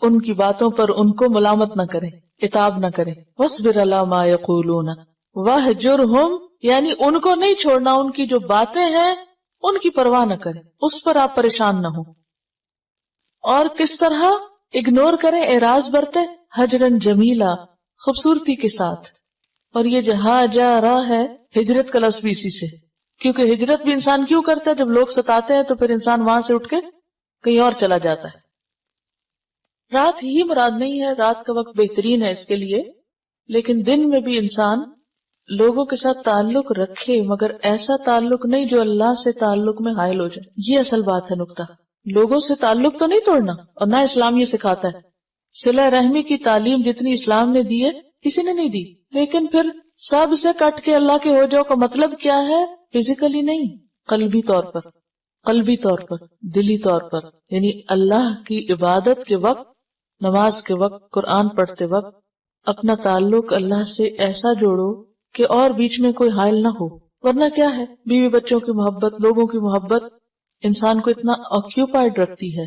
A: ان کی باتوں پر ان کو ملامت نہ کریں، عتاب نہ کریں۔ وَاصْبِرْ عَلَىٰ مَا يَقُولُونَ وَاهْجُرْهُمْ، یعنی ان کو نہیں چھوڑنا، ان کی جو باتیں ہیں ان کی پرواہ نہ کریں، اس پر آپ پریشان نہ ہوں۔ اور کس طرح اگنور کریں، اعراض برتے، حجرن جمیلا، خوبصورتی کے ساتھ۔ اور یہ جو ہاجرہ ہے، ہجرت کا لفظ بھی اسی سے، کیونکہ ہجرت بھی انسان کیوں کرتا ہے؟ جب لوگ ستاتے ہیں تو پھر انسان وہاں سے اٹھ کے کہیں اور چلا جاتا ہے۔ رات ہی مراد نہیں ہے، رات کا وقت بہترین ہے اس کے لیے، لیکن دن میں بھی انسان لوگوں کے ساتھ تعلق رکھے، مگر ایسا تعلق نہیں جو اللہ سے تعلق میں حائل ہو جائے۔ یہ اصل بات ہے، نقطہ۔ لوگوں سے تعلق تو نہیں توڑنا، اور نہ اسلام یہ سکھاتا ہے۔ صلہ رحمی کی تعلیم جتنی اسلام نے دی ہے کسی نے نہیں دی، لیکن پھر سب سے کٹ کے اللہ کے ہو جاؤ کا مطلب کیا ہے؟ فزیکلی نہیں، قلبی طور پر، قلبی طور پر، دلی طور پر، یعنی اللہ کی عبادت کے وقت، نماز کے وقت، قرآن پڑھتے وقت اپنا تعلق اللہ سے ایسا جوڑو کہ اور بیچ میں کوئی حائل نہ ہو۔ ورنہ کیا ہے، بیوی بچوں کی محبت، لوگوں کی محبت انسان کو اتنا آکیوپائڈ رکھتی ہے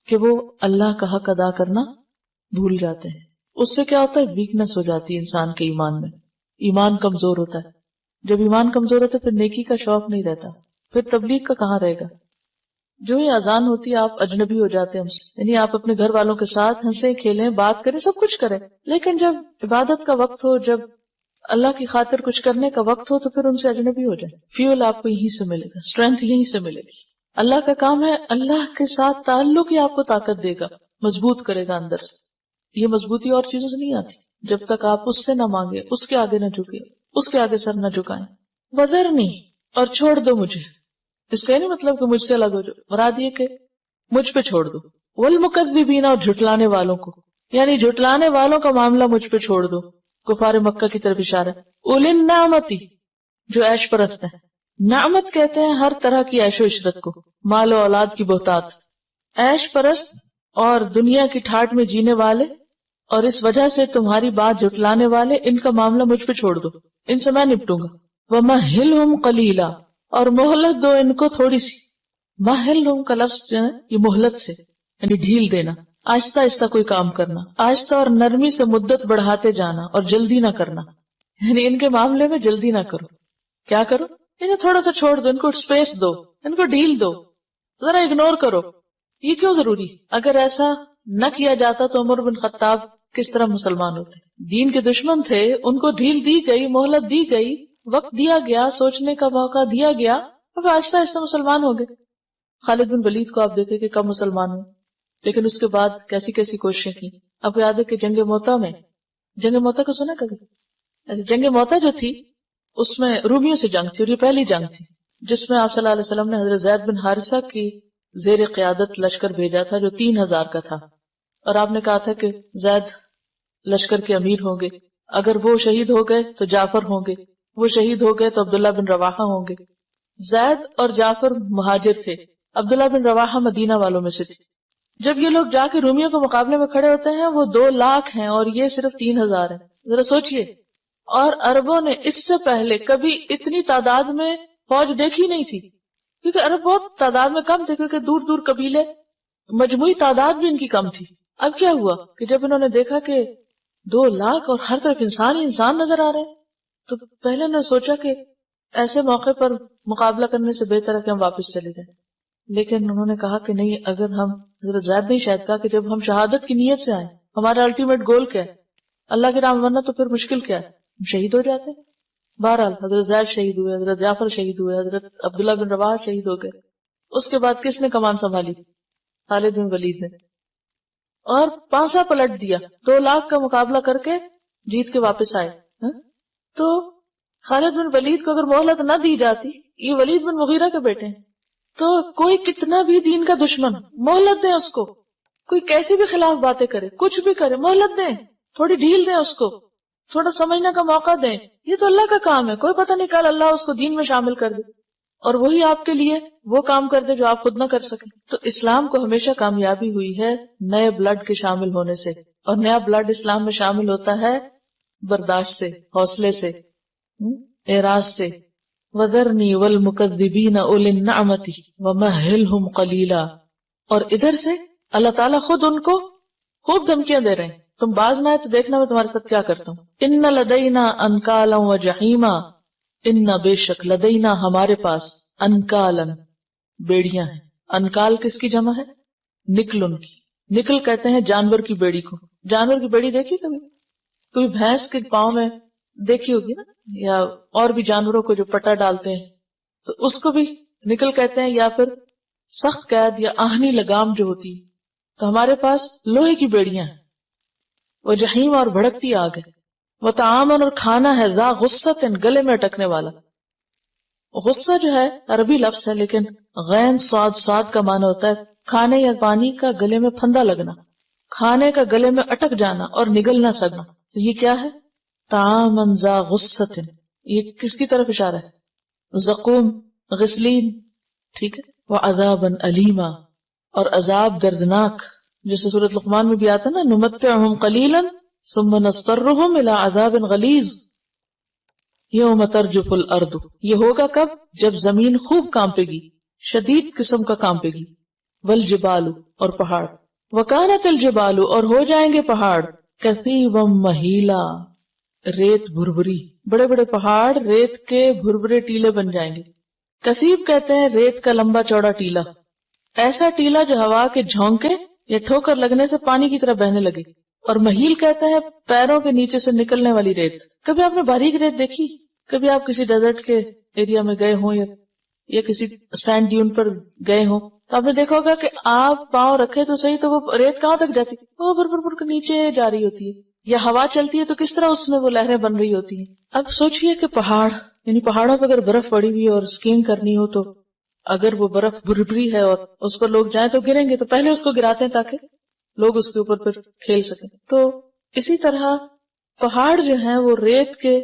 A: کہ وہ اللہ کا حق ادا کرنا بھول جاتے ہیں۔ اس سے کیا ہوتا ہے؟ ویکنس ہو جاتی ہے انسان کے ایمان میں، ایمان کمزور ہوتا ہے۔ جب ایمان کمزور ہوتا ہے پھر نیکی کا شوق نہیں رہتا، پھر تبلیغ کا کہاں رہے گا؟ جو ہی اذان ہوتی ہے آپ اجنبی ہو جاتے ہیں ہم سے، یعنی آپ اپنے گھر والوں کے ساتھ ہنسیں کھیلیں، بات کریں، سب کچھ کریں، لیکن جب عبادت کا وقت ہو، جب اللہ کی خاطر کچھ کرنے کا وقت ہو تو پھر ان سے اجنبی ہو جائے۔ فیول آپ کو یہیں سے ملے گا، اسٹرینتھ یہیں سے ملے گی۔ اللہ کا کام ہے، اللہ کے ساتھ تعلق ہی آپ کو طاقت دے گا، مضبوط کرے گا اندر سے۔ یہ مضبوطی اور چیزوں سے نہیں آتی، جب تک آپ اس سے نہ مانگے، اس کے آگے نہ جھکے، اس کے آگے سر نہ جھکائیں۔ وَذَرْنِي، اور چھوڑ دو مجھے۔ اس کا نہیں مطلب کہ مجھ سے الگ ہو جاؤ، مراد یہ کہ مجھ پہ چھوڑ دو۔ وَالْمُكَذِّبِينَ، اور جھٹلانے والوں کو، یعنی جھٹلانے والوں کا معاملہ مجھ پہ چھوڑ دو۔ کفار مکہ کی طرف اشارہ ہے۔ اولِ النعمتی، جو عیش پرست ہیں۔ نعمت کہتے ہیں ہر طرح کی عیش و عشرت کو، مال و اولاد کی بہتات۔ عیش پرست اور دنیا کی ٹھاٹ میں جینے والے، اور اس وجہ سے تمہاری بات جھٹلانے والے، ان کا معاملہ مجھ پہ چھوڑ دو، ان سے میں نپٹوں گا۔ وَمَهِّلْهُمْ قَلِيلًا، اور مہلت دو ان کو تھوڑی سی۔ مہلہم کا لفظ جو ہے یہ مہلت سے، یعنی ڈھیل دینا، آہستہ آہستہ کوئی کام کرنا، آہستہ اور نرمی سے مدت بڑھاتے جانا اور جلدی نہ کرنا، یعنی ان کے معاملے میں جلدی نہ کرو۔ کیا کرو؟ انہیں تھوڑا سا چھوڑ دو، ان کو اسپیس دو، ان کو ڈھیل دو، ذرا اگنور کرو۔ یہ کیوں ضروری؟ اگر ایسا نہ کیا جاتا تو عمر بن خطاب کس طرح مسلمان ہوتے؟ دین کے دشمن تھے، ان کو ڈھیل دی گئی، مہلت دی گئی، وقت دیا گیا، سوچنے کا موقع دیا گیا، اب آہستہ آہستہ مسلمان ہو گئے۔ خالد بن ولید کو آپ دیکھیں کہ کب مسلمان ہوئے، لیکن اس کے بعد کیسی کیسی کوششیں کی۔ آپ کو یاد ہے کہ جنگ موتا میں، جنگ موتا کو سنا کبھی؟ جنگ موتا جو تھی اس میں رومیوں سے جنگ تھی، اور یہ پہلی جنگ تھی جس میں آپ صلی اللہ علیہ وسلم نے حضرت زید بن حارثہ کی زیر قیادت لشکر بھیجا تھا جو 3000 کا تھا، اور آپ نے کہا تھا کہ زید لشکر کے امیر ہوں گے، اگر وہ شہید ہو گئے تو جعفر ہوں گے، وہ شہید ہو گئے تو عبداللہ بن رواحہ ہوں گے۔ زید اور جعفر مہاجر تھے، عبداللہ بن رواحہ مدینہ والوں میں سے تھے۔ جب یہ لوگ جا کے رومیوں کے مقابلے میں کھڑے ہوتے ہیں، وہ 2 لاکھ ہیں اور یہ صرف 3000 ہیں، ذرا سوچئے۔ اور عربوں نے اس سے پہلے کبھی اتنی تعداد میں فوج دیکھی نہیں تھی، کیونکہ عرب بہت تعداد میں کم تھے، کیونکہ دور دور قبیلے، مجموعی تعداد بھی ان کی کم تھی۔ اب کیا ہوا کہ جب انہوں نے دیکھا کہ 2 لاکھ اور ہر طرف انسان ہی انسان نظر آ رہے ہیں، تو پہلے انہوں نے سوچا کہ ایسے موقع پر مقابلہ کرنے سے بہتر ہے کہ ہم واپس چلے جائیں۔ لیکن انہوں نے کہا کہ نہیں، اگر ہم، حضرت زید نے شاید کہا کہ جب ہم شہادت کی نیت سے آئیں، ہمارا الٹیمیٹ گول کیا ہے؟ اللہ کے راہ ورنہ تو پھر مشکل کیا ہے؟ ہم شہید ہو جاتے۔ بہرحال حضرت زید شہید ہوئے، حضرت جعفر شہید ہوئے، حضرت عبداللہ بن رواحہ شہید ہو گئے۔ اس کے بعد کس نے کمان سنبھالی؟ خالد بن ولید نے۔ اور پانسا پلٹ دیا، 2 لاکھ کا مقابلہ کر کے جیت کے واپس آئے. تو خالد بن ولید کو اگر مہلت نہ دی جاتی، یہ ولید بن مغیرہ کے بیٹے ہیں، تو کوئی کتنا بھی دین کا دشمن، مہلت دیں اس کو، کوئی کیسی بھی خلاف باتیں کرے، کچھ بھی کرے، مہلت دیں، تھوڑی ڈھیل دیں اس کو، تھوڑا سمجھنے کا موقع دیں. یہ تو اللہ کا کام ہے، کوئی پتہ نہیں کل اللہ اس کو دین میں شامل کر دے اور وہی آپ کے لیے وہ کام کر دے جو آپ خود نہ کر سکیں. تو اسلام کو ہمیشہ کامیابی ہوئی ہے نئے بلڈ کے شامل ہونے سے، اور نیا بلڈ اسلام میں شامل ہوتا ہے برداشت سے، حوصلے سے، اعراض سے. وَذَرْنِي وَالْمُكَذِّبِينَ أُولِي النَّعْمَةِ وَمَهِّلْهُمْ قَلِيلًا. اور ادھر سے اللہ تعالیٰ خود ان کو خوب دھمکیاں دے رہے ہیں، تم باز نہ آئے تو دیکھنا میں تمہارے ساتھ کیا کرتا ہوں. اِنَّ لَدَيْنَا أَنْكَالًا وَجَحِيمًا. اِنَّ بے شک لدینا ہمارے پاس انکالن بیڑیاں ہیں. انکال کس کی جمع ہے؟ نکلن کی. نکل کہتے ہیں جانور کی بیڑی کو. جانور کی بیڑی دیکھی کبھی؟ کوئی بھینس کے پاؤں میں دیکھی ہوگی نا، یا اور بھی جانوروں کو جو پٹا ڈالتے ہیں تو اس کو بھی نکل کہتے ہیں، یا پھر سخت قید یا آہنی لگام جو ہوتی. تو ہمارے پاس لوہے کی بیڑیاں ہیں. وہ جہیم اور بھڑکتی آگ ہے. وہ تعامن اور کھانا ہے ذا غصت گلے میں اٹکنے والا. غصہ جو ہے عربی لفظ ہے، لیکن غین صاد کا معنی ہوتا ہے کھانے یا پانی کا گلے میں پھندا لگنا، کھانے کا گلے میں اٹک جانا اور نگل نہ سکنا. تو یہ کیا ہے؟ تعامن ذا غصت. یہ کس کی طرف اشارہ ہے؟ زقوم، غسلین، ٹھیک ہے. وعذابا علیما، اور عذاب دردناک، جیسے سورۃ لقمان میں بھی آتا نا، نمتعہم قلیلا ثم نضطرہم الی عذاب غلیظ یوم ترجف الارض. یہ ہوگا کب؟ جب زمین خوب کانپے گی، شدید قسم کا کانپے گی. والجبال، اور پہاڑ. وکانت الجبال، اور ہو جائیں گے پہاڑ. کثیبا مہیلا، ریت بھربھری. بڑے بڑے پہاڑ ریت کے بھربھرے ٹیلے بن جائیں گے. کثیب کہتے ہیں ریت کا لمبا چوڑا ٹیلا، ایسا ٹیلا جو ہوا کے جھونکے یا ٹھوکر لگنے سے پانی کی طرح بہنے لگے. اور مہیل کہتے ہیں پیروں کے نیچے سے نکلنے والی ریت. کبھی آپ نے باریک ریت دیکھی؟ کبھی آپ کسی ڈیزرٹ کے ایریا میں گئے ہوں یا کسی سینڈ ڈیون پر گئے ہوں تو آپ نے دیکھا ہوگا کہ آپ پاؤں رکھے تو صحیح تو وہ ریت کہاں تک جاتی؟ وہ بھر کے نیچے جا رہی ہوتی ہے. یا ہوا چلتی ہے تو کس طرح اس میں وہ لہریں بن رہی ہوتی ہیں. اب سوچئے کہ پہاڑ، یعنی پہاڑوں پہ اگر برف پڑی ہوئی اور اسکیئنگ کرنی ہو تو اگر وہ برف بھربھری ہے اور اس پر لوگ جائیں تو گریں گے، تو پہلے اس کو گراتے ہیں تاکہ لوگ اس کے اوپر پھر کھیل سکیں. تو اسی طرح پہاڑ جو ہیں وہ ریت کے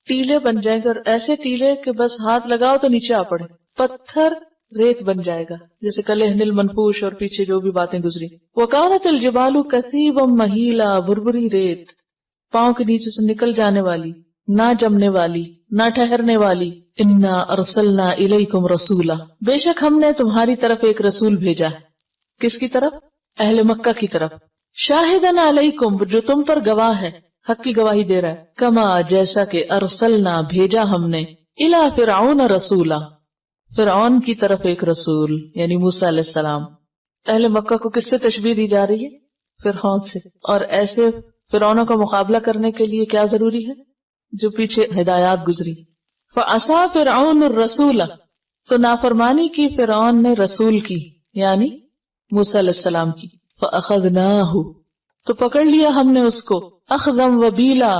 A: ٹیلے بن جائیں گے، اور ایسے ٹیلے کہ بس ہاتھ لگاؤ تو نیچے آ پڑے. پتھر ریت بن جائے گا، جیسے کلہن المنفوش اور پیچھے جو بھی باتیں گزری. وکانت الجبال کثیبا مہیلا، بھربھری ریت، پاؤں کے نیچے سے نکل جانے والی، نہ جمنے والی، نہ ٹھہرنے والی. انا ارسلنا الیکم رسولا، بے شک ہم نے تمہاری طرف ایک رسول بھیجا ہے. کس کی طرف؟ اہل مکہ کی طرف. شاہدن علیکم، جو تم پر گواہ ہے، حق کی گواہی دے رہا ہے. کما، جیسا کہ ارسلنا بھیجا ہم نے، الی فرعون رسولا، فرعون کی طرف ایک رسول، یعنی موسیٰ علیہ السلام. اہل مکہ کو کس سے تشبیہ دی جا رہی ہے؟ فرعون سے. اور ایسے فرعونوں کا مقابلہ کرنے کے لیے کیا ضروری ہے؟ جو پیچھے ہدایات گزری. فعصا فرعون الرسول، تو نافرمانی کی فرعون نے رسول کی، یعنی موسیٰ علیہ السلام کی. فاخذناہ، تو پکڑ لیا ہم نے اس کو. اخذا وبیلا،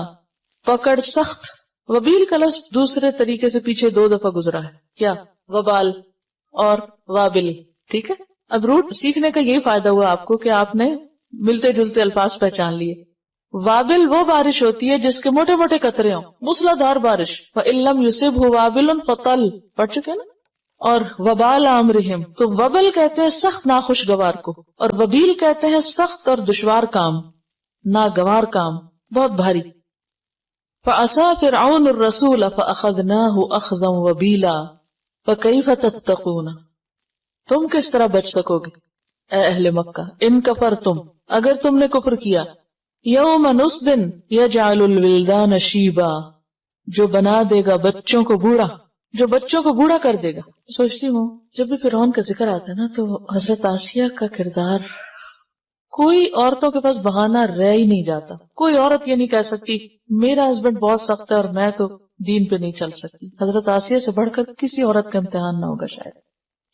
A: پکڑ سخت. وبیل کا لفظ دوسرے طریقے سے پیچھے 2 دفعہ گزرا ہے. کیا؟ وبال اور وابل. ٹھیک ہے. اب روٹ سیکھنے کا یہی فائدہ ہوا آپ کو کہ آپ نے ملتے جلتے الفاظ پہچان لیے. وابل وہ بارش ہوتی ہے جس کے موٹے موٹے قطرے ہوں، موسلادھار بارش. فَإِن لَّمْ يُصِبْهُ وَابِلٌ فَطَلٌ، پڑھ چکے نا. اور وبال امرہم، تو وبل کہتے ہیں سخت ناخوشگوار کو، اور وبیل کہتے ہیں سخت اور دشوار کام، ناگوار کام، بہت بھاری. فعصا فرعون الرسول فاخذناہ اخذا وبیلا فکیف تتقون، تم کس طرح بچ سکو گے اے اہل مکہ. ان کفرتم، اگر تم نے کفر کیا. یوم نصب یجعل الولدان شیبا، جو بنا دے گا بچوں کو بوڑھا، جو بچوں کو بوڑھا کر دے گا. سوچتی ہوں جب بھی فرعون کا ذکر آتا ہے نا تو حضرت آسیہ کا کردار، کوئی عورتوں کے پاس بہانہ رہ ہی نہیں جاتا. کوئی عورت یہ نہیں کہہ سکتی میرا ہسبینڈ بہت سخت ہے اور میں تو دین پہ نہیں چل سکتی. حضرت آسیہ سے بڑھ کر کسی عورت کا امتحان نہ ہوگا شاید.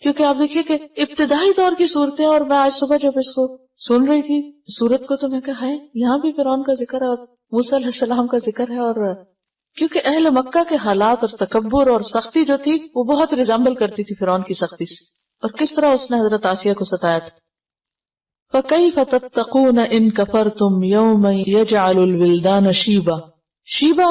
A: کیونکہ آپ دیکھیے کہ ابتدائی دور کی صورتیں، اور میں آج صبح جب اس کو سن رہی تھی سورت کو، تو میں کہا ہے یہاں بھی فرعون کا ذکر ہے اور موسیٰ علیہ السلام کا ذکر ہے، اور کیونکہ اہل مکہ کے حالات اور تکبر اور سختی جو تھی وہ بہت ریزمبل کرتی تھی فرعون کی سختی سے، اور کس طرح اس نے حضرت آسیہ کو ستایا تھا. فَكَيْفَ تَتَّقُونَ إِن كَفَرْتُمْ يَوْمًا يَجْعَلُ الْوِلْدَانَ شِيبًا. شیبا